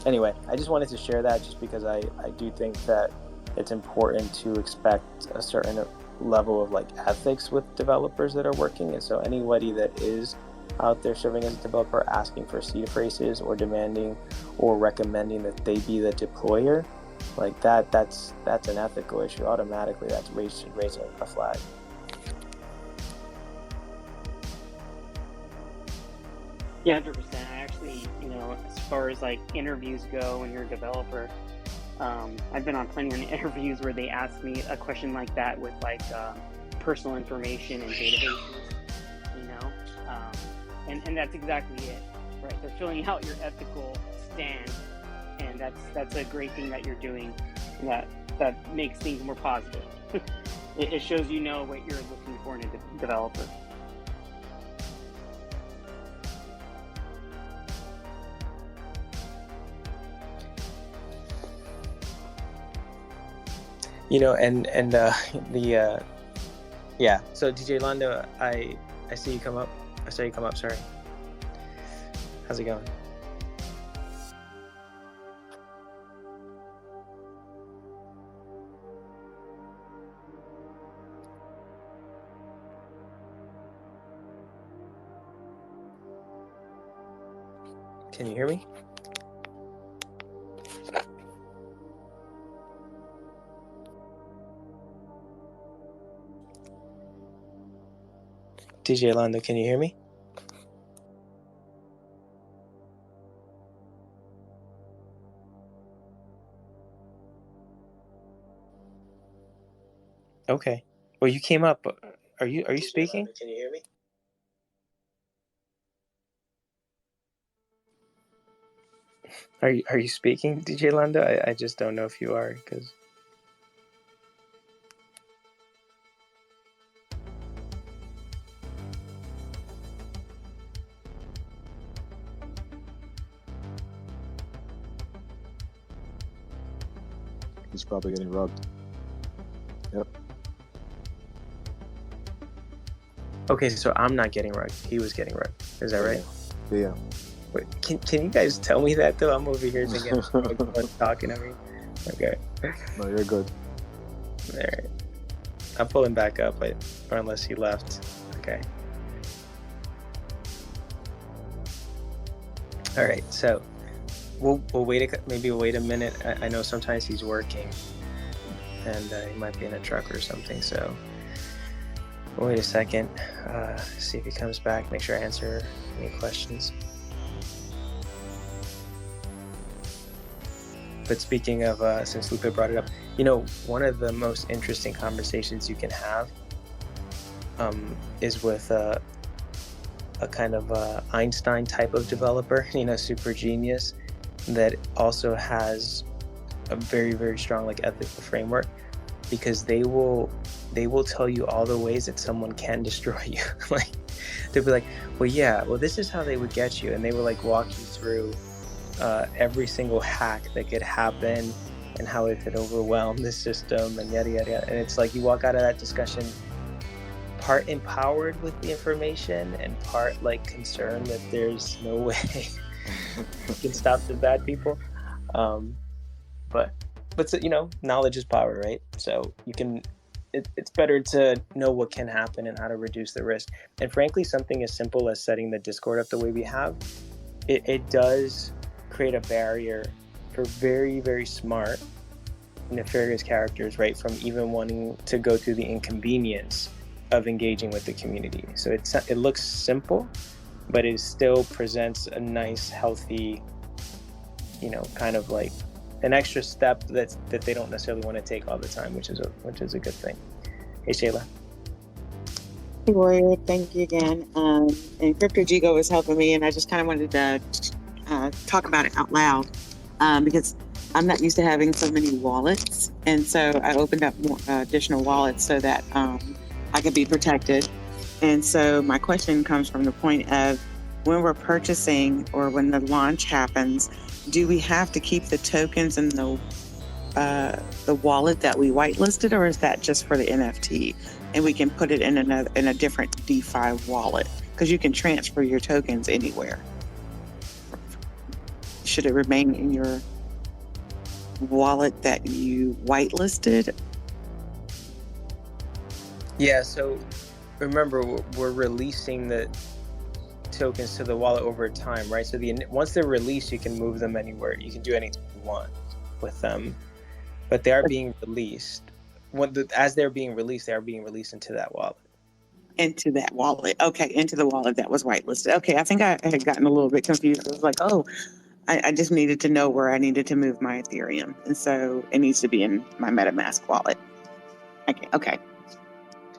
Anyway, I just wanted to share that just because I do think that it's important to expect a certain level of ethics with developers that are working. And so anybody that is out there serving as a developer asking for seed phrases or demanding or recommending that they be the deployer, like that's an ethical issue. Automatically that should raise a flag. Yeah, 100%. I actually, as far as like interviews go when you're a developer, I've been on plenty of interviews where they ask me a question like that with like personal information and databases, and that's exactly it, right? They're filling out your ethical stand, and that's a great thing that you're doing, that makes things more positive. It shows what you're looking for in a developer. So DJ Lando, I see you come up. I saw you come up. Sorry. How's it going? Can you hear me? DJ Lando, can you hear me? Okay. Well, you came up. Are you speaking? Lando, can you hear me? Are you speaking, DJ Lando? I just don't know if you are, because. He's probably getting rubbed. Yep. Okay, so I'm not getting rugged. He was getting rugged. Is that right? Yeah. Wait, can you guys tell me that though? I'm over here thinking talking to me. Okay. No, you're good. All right. I'm pulling back up, or unless he left. Okay. All right. So we'll wait. Maybe we'll wait a minute. I know sometimes he's working, and he might be in a truck or something. So we'll wait a second. See if he comes back. Make sure I answer any questions. But speaking of, since Lupe brought it up, one of the most interesting conversations you can have is with a kind of Einstein type of developer, super genius, that also has a very, very strong ethical framework, because they will tell you all the ways that someone can destroy you. They'll be like, well, this is how they would get you, and they will walk you through every single hack that could happen and how it could overwhelm the system and yada yada yada. And it's you walk out of that discussion part empowered with the information and part concerned that there's no way you can stop the bad people. But knowledge is power, right? So you can. It's better to know what can happen and how to reduce the risk. And frankly, something as simple as setting the Discord up the way we have, it does create a barrier for very, very smart, nefarious characters, right, from even wanting to go through the inconvenience of engaging with the community. So it looks simple, but it still presents a nice, healthy, kind of an extra step that they don't necessarily want to take all the time, which is a good thing. Hey, Shayla. Hey, Warrior. Thank you again. And CryptoGigo was helping me, and I just kind of wanted to talk about it out loud because I'm not used to having so many wallets, and so I opened up more additional wallets so that I could be protected. And so my question comes from the point of, when we're purchasing or when the launch happens, do we have to keep the tokens in the wallet that we whitelisted, or is that just for the NFT and we can put it in a different DeFi wallet? Because you can transfer your tokens anywhere. Should it remain in your wallet that you whitelisted? Yeah, so remember, we're releasing tokens to the wallet over time, right? So once they're released, you can move them anywhere. You can do anything you want with them, but they are being released. As they're being released, they are being released into that wallet. Into that wallet. Okay, into the wallet that was whitelisted. Okay, I think I had gotten a little bit confused. I was like, oh, I just needed to know where I needed to move my Ethereum. And so it needs to be in my MetaMask wallet. Okay.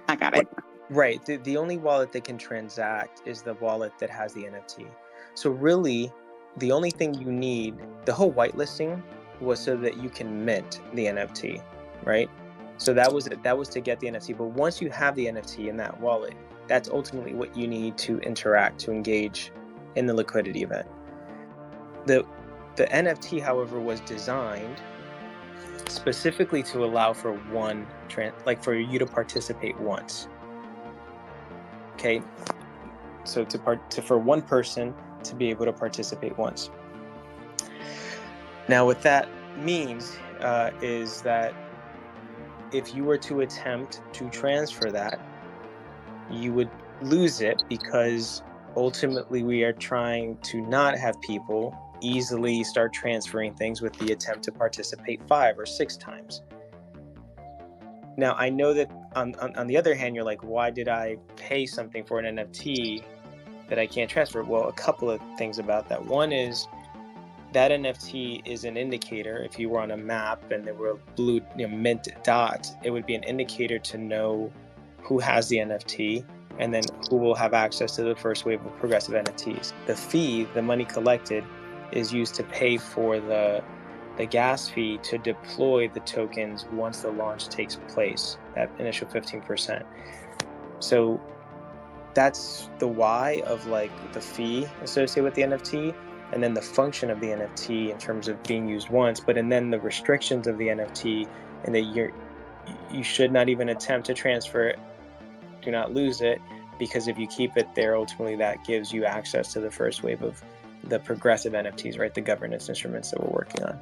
I got it. Right. The only wallet that can transact is the wallet that has the NFT. So really, the only thing you need, the whole whitelisting was so that you can mint the NFT, right? So that was to get the NFT. But once you have the NFT in that wallet, that's ultimately what you need to interact, to engage in the liquidity event. The NFT, however, was designed specifically to allow for for you to participate once. Okay, so for one person to be able to participate once. Now, what that means is that if you were to attempt to transfer that, you would lose it, because ultimately we are trying to not have people easily start transferring things with the attempt to participate 5 or 6 times. Now, I know that on the other hand, you're like, why did I pay something for an NFT that I can't transfer? Well, a couple of things about that. One is that NFT is an indicator. If you were on a map and there were blue mint dots, it would be an indicator to know who has the NFT and then who will have access to the first wave of progressive NFTs. The fee, the money collected, is used to pay for the gas fee to deploy the tokens once the launch takes place, that initial 15%. So that's the why of like the fee associated with the NFT, and then the function of the NFT in terms of being used once, and then the restrictions of the NFT, and that you should not even attempt to transfer it, do not lose it, because if you keep it there, ultimately that gives you access to the first wave of the progressive NFTs, right? The governance instruments that we're working on.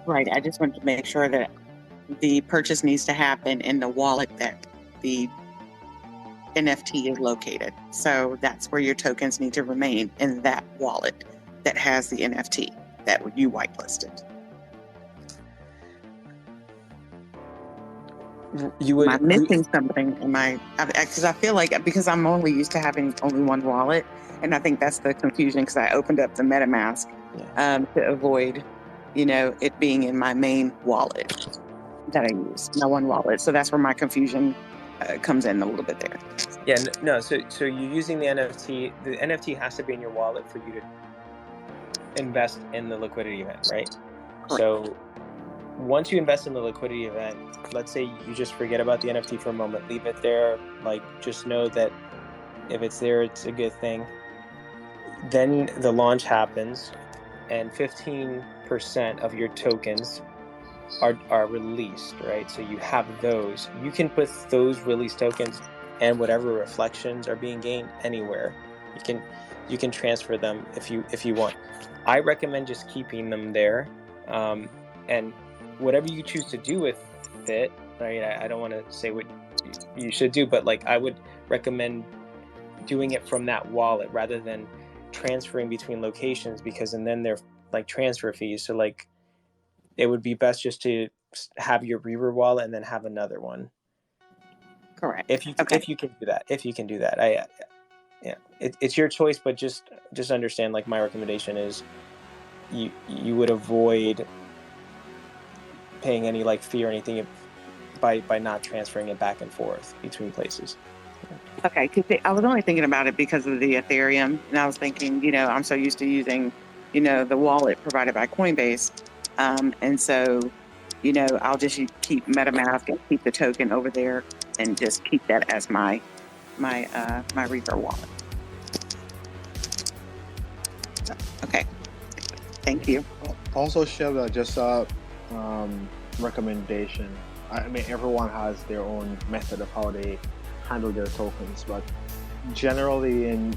Right. I just want to make sure that the purchase needs to happen in the wallet that the NFT is located. So that's where your tokens need to remain, in that wallet that has the NFT that you whitelisted. Am I missing something? Because I feel like, because I'm only used to having only one wallet, and I think that's the confusion, because I opened up the MetaMask to avoid, it being in my main wallet that I use, my one wallet. So that's where my confusion comes in a little bit there. Yeah, no. So you're using the NFT. The NFT has to be in your wallet for you to invest in the liquidity event, right? Correct. So once you invest in the liquidity event, let's say you just forget about the NFT for a moment, leave it there. Like, just know that if it's there, it's a good thing. Then the launch happens, and 15% of your tokens are released, right? So you have those. You can put those released tokens and whatever reflections are being gained anywhere. You can transfer them if you want. I recommend just keeping them there, and whatever you choose to do with it. Right? I don't want to say what you should do, but like, I would recommend doing it from that wallet rather than transferring between locations, because and then they're like transfer fees. So like, it would be best just to have your Reaver wallet and then have another one. Correct. If you can do that, it's your choice, but just understand, like, my recommendation is you would avoid paying any like fee or anything by not transferring it back and forth between places. Okay, because I was only thinking about it because of the Ethereum, and I was thinking, I'm so used to using, the wallet provided by Coinbase, and so, I'll just keep MetaMask and keep the token over there, and just keep that as my Reaver wallet. Okay, thank you. Also, Sheila, just a recommendation. I mean, everyone has their own method of how they handle their tokens, but generally in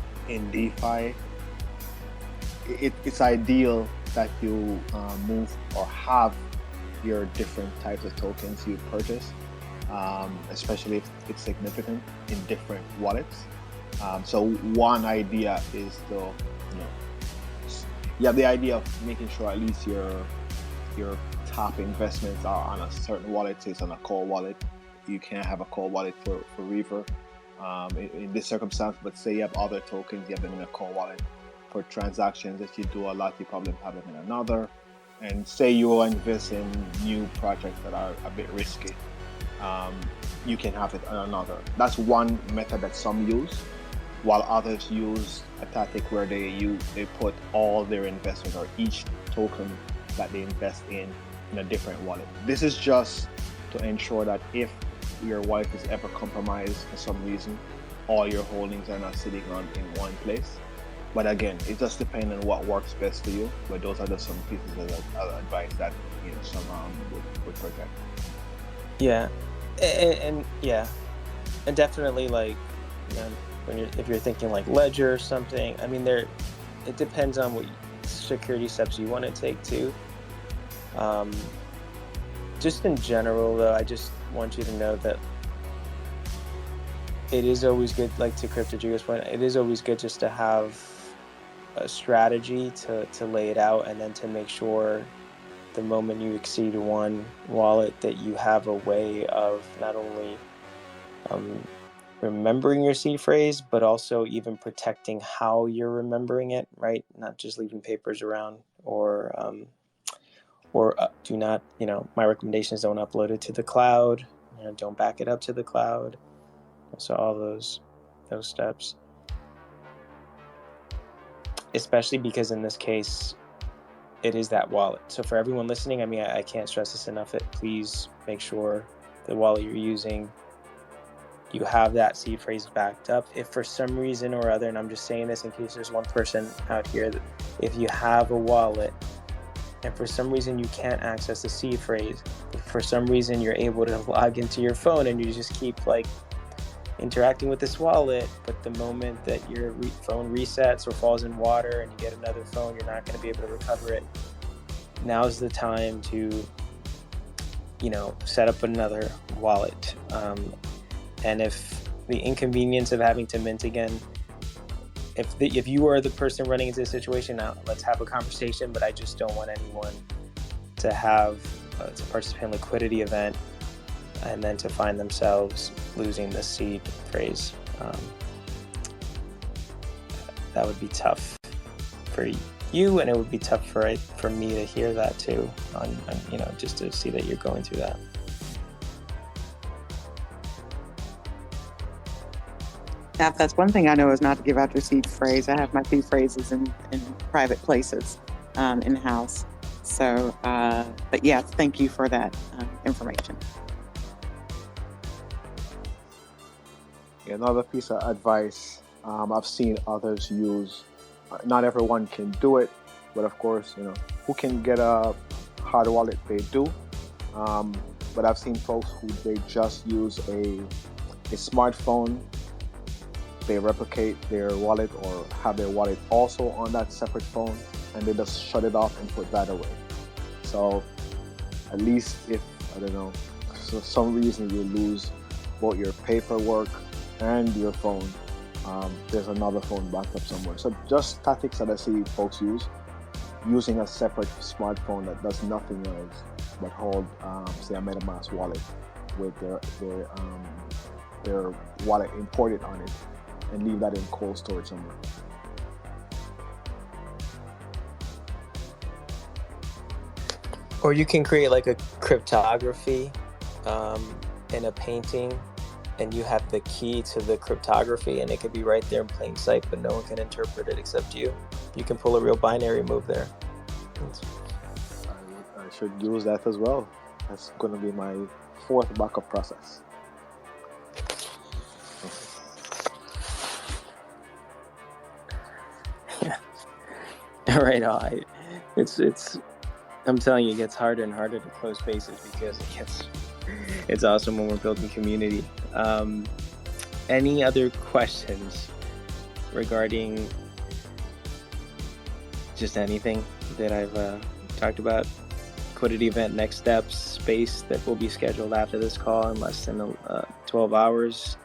DeFi, it's ideal that you move or have your different types of tokens you purchase, especially if it's significant, in different wallets. So one idea is to, you have the idea of making sure at least your top investments are on a certain wallet. Say it's on a core wallet. You can't have a core wallet for Reaver in this circumstance, but say you have other tokens, you have them in a core wallet. For transactions that you do a lot, you probably have them in another. And say you invest in new projects that are a bit risky, you can have it on another. That's one method that some use, while others use a tactic where they put all their investment or each token that they invest in a different wallet. This is just to ensure that if your wallet is ever compromised for some reason, all your holdings are not sitting in one place. But again, it just depends on what works best for you. But those are just some pieces of advice that some would protect. Yeah, and definitely like if you're thinking like Ledger or something. I mean, it depends on what security steps you want to take too. Just in general, though, I just want you to know that it is always good, like to Crypto Jigo's point, it is always good just to have a strategy to lay it out, and then to make sure the moment you exceed one wallet that you have a way of not only remembering your seed phrase, but also even protecting how you're remembering it, right? Not just leaving papers around, or do not, my recommendation is don't upload it to the cloud, don't back it up to the cloud. So all those steps, especially because in this case, it is that wallet. So for everyone listening, I mean, I can't stress this enough, that please make sure the wallet you're using, you have that seed phrase backed up. If for some reason or other, and I'm just saying this in case there's one person out here, that if you have a wallet and for some reason you can't access the seed phrase, if for some reason you're able to log into your phone and you just keep like interacting with this wallet, but the moment that your phone resets or falls in water and you get another phone, you're not going to be able to recover it. Now's the time to, set up another wallet. And if the inconvenience of having to mint again, if you are the person running into this situation, now let's have a conversation, but I just don't want anyone to have to participate in a liquidity event and then to find themselves losing the seed phrase. That would be tough for you, and it would be tough for me to hear that too, on just to see that you're going through that. Now, that's one thing I know is not to give out your seed phrase. I have my seed phrases in private places in the house. So, but yeah, thank you for that information. Another piece of advice I've seen others use. Not everyone can do it, but of course, who can get a hard wallet, they do. But I've seen folks who they just use a smartphone. They replicate their wallet or have their wallet also on that separate phone, and they just shut it off and put that away. So at least if, for some reason you lose both your paperwork and your phone, there's another phone backed up somewhere. So just tactics that I see folks using a separate smartphone that does nothing else but hold, say, a MetaMask wallet with their wallet imported on it, and leave that in cold storage somewhere. Or you can create like a cryptography in a painting, and you have the key to the cryptography, and it could be right there in plain sight, but no one can interpret it except you. You can pull a real binary move there. I should use that as well. That's going to be my fourth backup process. Right. I'm telling you, it gets harder and harder to close spaces because it's awesome when we're building community. Any other questions regarding just anything that I've talked about? Liquidity event, next steps, space that will be scheduled after this call in less than 12 hours,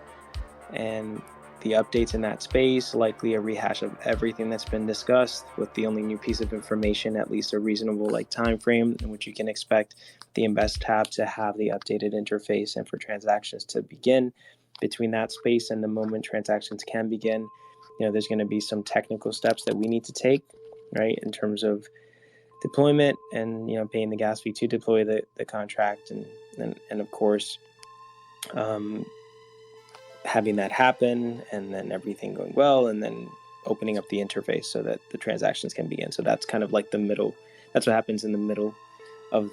and the updates in that space, likely a rehash of everything that's been discussed, with the only new piece of information, at least a reasonable time frame in which you can expect the Invest tab to have the updated interface and for transactions to begin. Between that space and the moment transactions can begin, there's going to be some technical steps that we need to take, right, in terms of deployment and paying the gas fee to deploy the contract, and of course having that happen, and then everything going well, and then opening up the interface so that the transactions can begin. So that's kind of like the middle. That's what happens in the middle of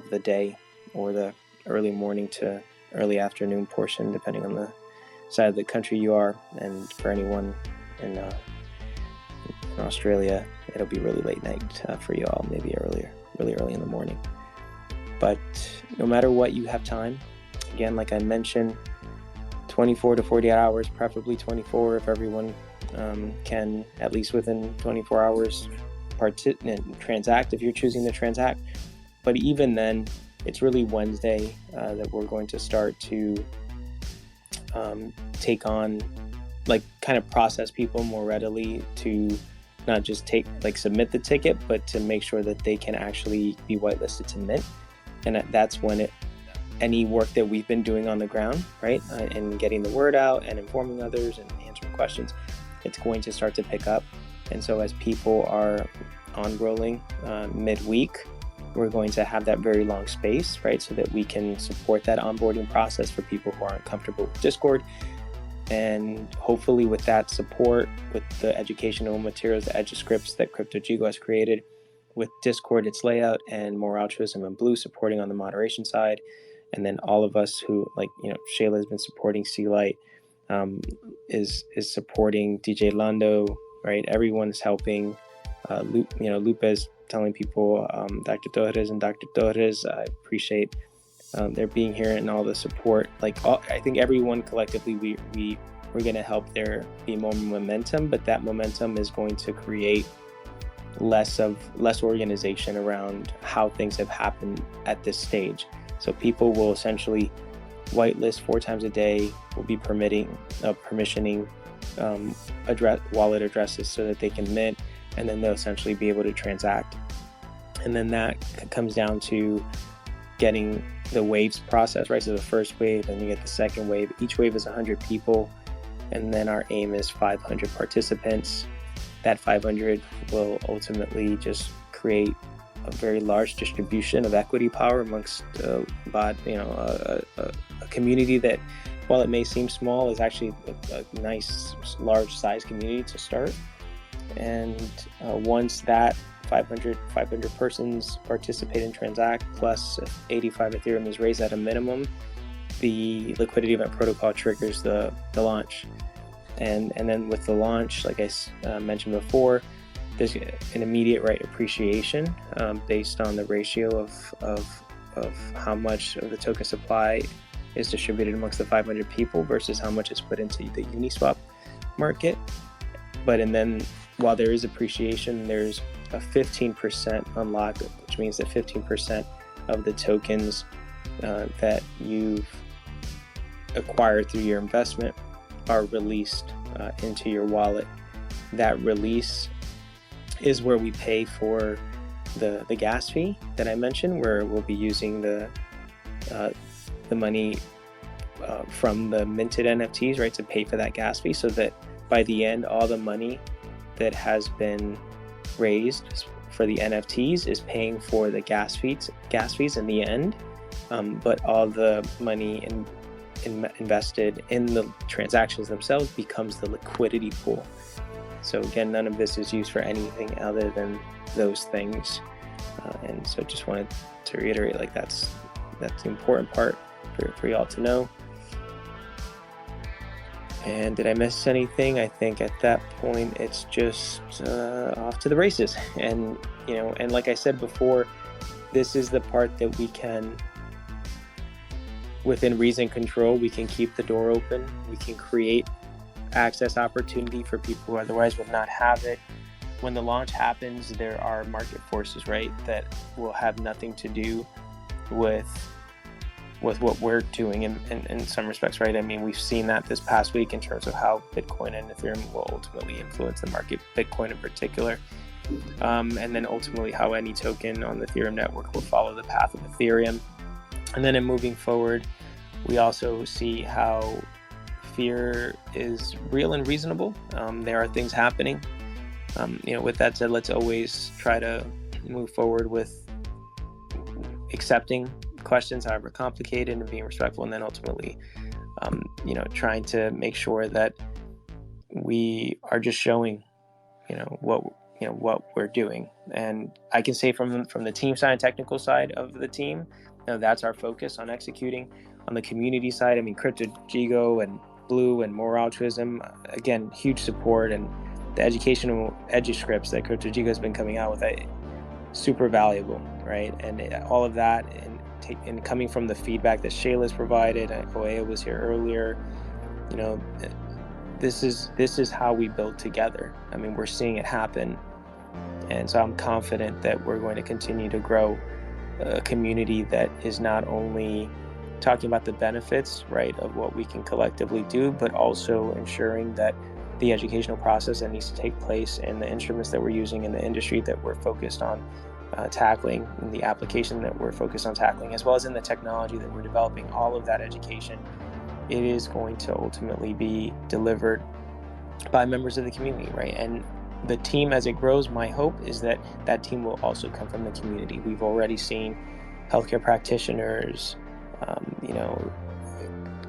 the day, or the early morning to early afternoon portion, depending on the side of the country you are. And for anyone in Australia, it'll be really late night for you all, maybe really early in the morning. But no matter what, you have time. Again, like I mentioned, 24 to 48 hours, preferably 24 if everyone can, at least within 24 hours, transact if you're choosing to transact. But even then, it's really Wednesday that we're going to start to take on, kind of process people more readily, to not just submit the ticket, but to make sure that they can actually be whitelisted to mint. And that's when any work that we've been doing on the ground, right, and getting the word out and informing others and answering questions, it's going to start to pick up. And so as people are on-rolling midweek, we're going to have that very long space, right, so that we can support that onboarding process for people who aren't comfortable with Discord. And hopefully with that support, with the educational materials, the edge scripts that CryptoJigo has created, with Discord, its layout, and More Altruism and Blue supporting on the moderation side, and then all of us who, Shayla has been supporting C-Light, is supporting DJ Lando, right? Everyone's helping. Lupe is telling people, Dr. Torres and Dr. Torres, I appreciate their being here and all the support. I think everyone collectively, we're going to help there be more momentum, but that momentum is going to create less organization around how things have happened at this stage. So people will essentially whitelist 4 times a day, will be permissioning wallet addresses so that they can mint, and then they'll essentially be able to transact. And then that comes down to getting the waves process, right? So the first wave, then you get the second wave. Each wave is 100 people, and then our aim is 500 participants. That 500 will ultimately just create a very large distribution of equity power amongst a community that, while it may seem small, is actually a nice large size community to start. And once that 500 persons participate and transact, plus 85 Ethereum is raised at a minimum, the liquidity event protocol triggers the launch. And then with the launch, like I mentioned before, there's an immediate appreciation based on the ratio of how much of the token supply is distributed amongst the 500 people versus how much is put into the Uniswap market. And then while there is appreciation, there's a 15% unlock, which means that 15% of the tokens that you've acquired through your investment are released into your wallet. That release is where we pay for the gas fee that I mentioned, where we'll be using the money from the minted NFTs, right, to pay for that gas fee, so that by the end, all the money that has been raised for the NFTs is paying for the gas fees in the end, but all the money invested in the transactions themselves becomes the liquidity pool. So again, none of this is used for anything other than those things, and so just wanted to reiterate, that's the important part for y'all to know. And did I miss anything? I think at that point it's just off to the races. And and like I said before, this is the part that we can, within reason, control. We can keep the door open. We can create access opportunity for people who otherwise would not have it. When the launch happens, there are market forces, right, that will have nothing to do with with what we're doing in some respects, right? I mean, we've seen that this past week in terms of how Bitcoin and Ethereum will ultimately influence the market, Bitcoin in particular, and then ultimately how any token on the Ethereum network will follow the path of Ethereum. And then in moving forward, we also see how fear is real and reasonable. There are things happening. With that said, let's always try to move forward with accepting questions, however complicated, and being respectful, and then ultimately, trying to make sure that we are just showing, what we're doing. And I can say from the team side, technical side of the team, that's our focus on executing. On the community side, I mean, CryptoJigo and Blue and More Altruism, again, huge support, and the educational scripts that CryptoJigo has been coming out with, super valuable, right? And all of that, and coming from the feedback that Shayla's provided, Oea was here earlier, this is how we build together. I mean, we're seeing it happen, and so I'm confident that we're going to continue to grow a community that is not only talking about the benefits, right, of what we can collectively do, but also ensuring that the educational process that needs to take place and the instruments that we're using in the industry that we're focused on tackling, and the application that we're focused on tackling, as well as in the technology that we're developing, all of that education, it is going to ultimately be delivered by members of the community, right? And the team, as it grows, my hope is that that team will also come from the community. We've already seen healthcare practitioners,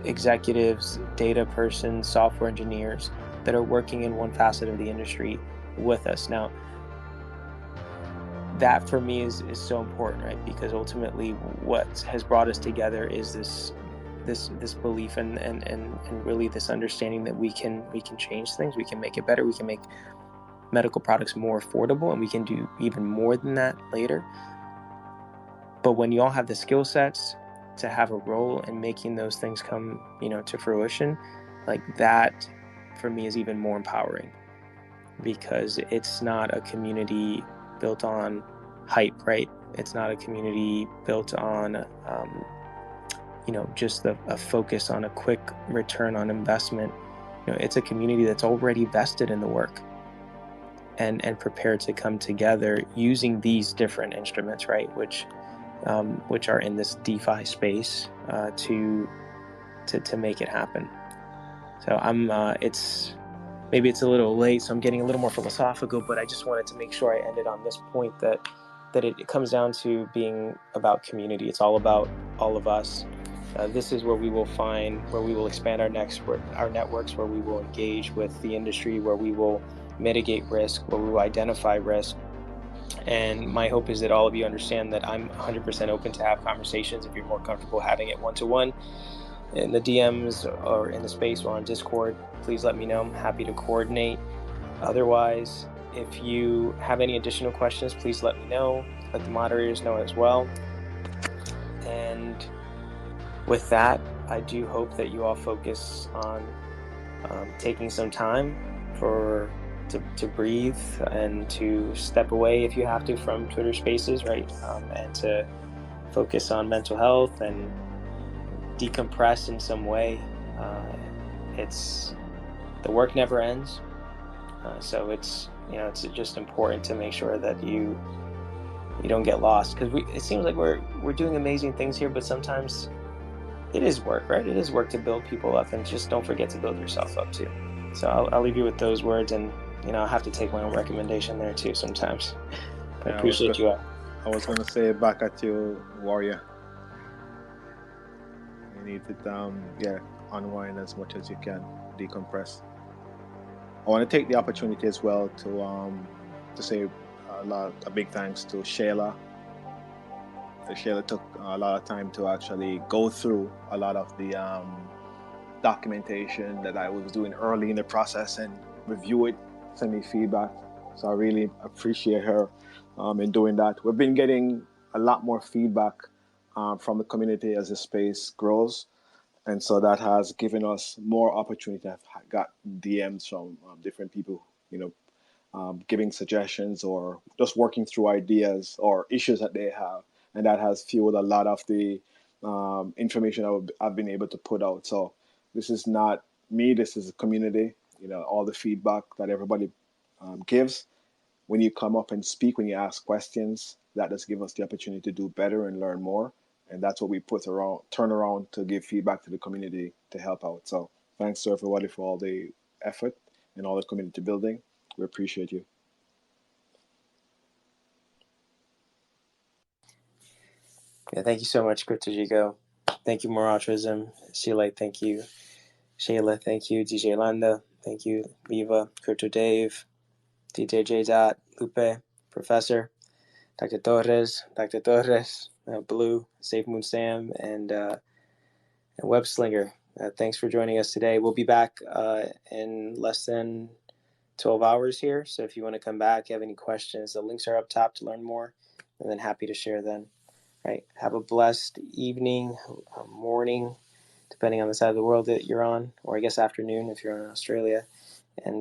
executives, data persons, software engineers that are working in one facet of the industry with us. Now, that for me is so important, right? Because ultimately what has brought us together is this belief and really this understanding that we can change things, we can make it better, we can make medical products more affordable, and we can do even more than that later. But when you all have the skill sets to have a role in making those things come, to fruition, like that for me is even more empowering, because it's not a community built on hype, right? It's not a community built on, just a focus on a quick return on investment. It's a community that's already vested in the work and prepared to come together using these different instruments, right? Which are in this DeFi space to make it happen. So maybe it's a little late, so I'm getting a little more philosophical, but I just wanted to make sure I ended on this point that it comes down to being about community. It's all about all of us. This is where we will expand our networks, where we will engage with the industry, where we will mitigate risk, where we will identify risk. And my hope is that all of you understand that I'm 100% open to have conversations. If you're more comfortable having it one-to-one in the DMs or in the space or on Discord, please let me know. I'm happy to coordinate. Otherwise, if you have any additional questions, please let me know. Let the moderators know as well. And with that, I do hope that you all focus on taking some time to breathe and to step away if you have to from Twitter Spaces, right? And to focus on mental health and decompress in some way. The work never ends, so it's just important to make sure that you don't get lost, because it seems like we're doing amazing things here, but sometimes it is work, right? It is work to build people up, and just don't forget to build yourself up too. So I'll leave you with those words, and I have to take my own recommendation there too sometimes. I appreciate you all. I was going to say back at you, Warrior. You need to unwind as much as you can, decompress. I want to take the opportunity as well to say a big thanks to Shayla. Shayla took a lot of time to actually go through a lot of the documentation that I was doing early in the process and review it, send me feedback. So I really appreciate her in doing that. We've been getting a lot more feedback from the community as the space grows. And so that has given us more opportunity. I've got DMs from different people, giving suggestions or just working through ideas or issues that they have. And that has fueled a lot of the information I've been able to put out. So this is not me, this is a community, all the feedback that everybody gives. When you come up and speak, when you ask questions, that does give us the opportunity to do better and learn more. And that's what we turn around to give feedback to the community to help out. So thanks to everybody for all the effort and all the community building. We appreciate you. Yeah, thank you so much, CryptoGigo. Thank you, Moratrism. Sheila, thank you. Shayla, thank you. DJ Landa, thank you. Viva, Crypto Dave, DJ J. Dot, Lupe, Professor, Dr. Torres, Blue, Safe Moon Sam, and Web Slinger. Thanks for joining us today. We'll be back in less than 12 hours here. So if you want to come back, have any questions, the links are up top to learn more, and then happy to share then. Right. Have a blessed evening, morning, depending on the side of the world that you're on, or I guess afternoon if you're in Australia. And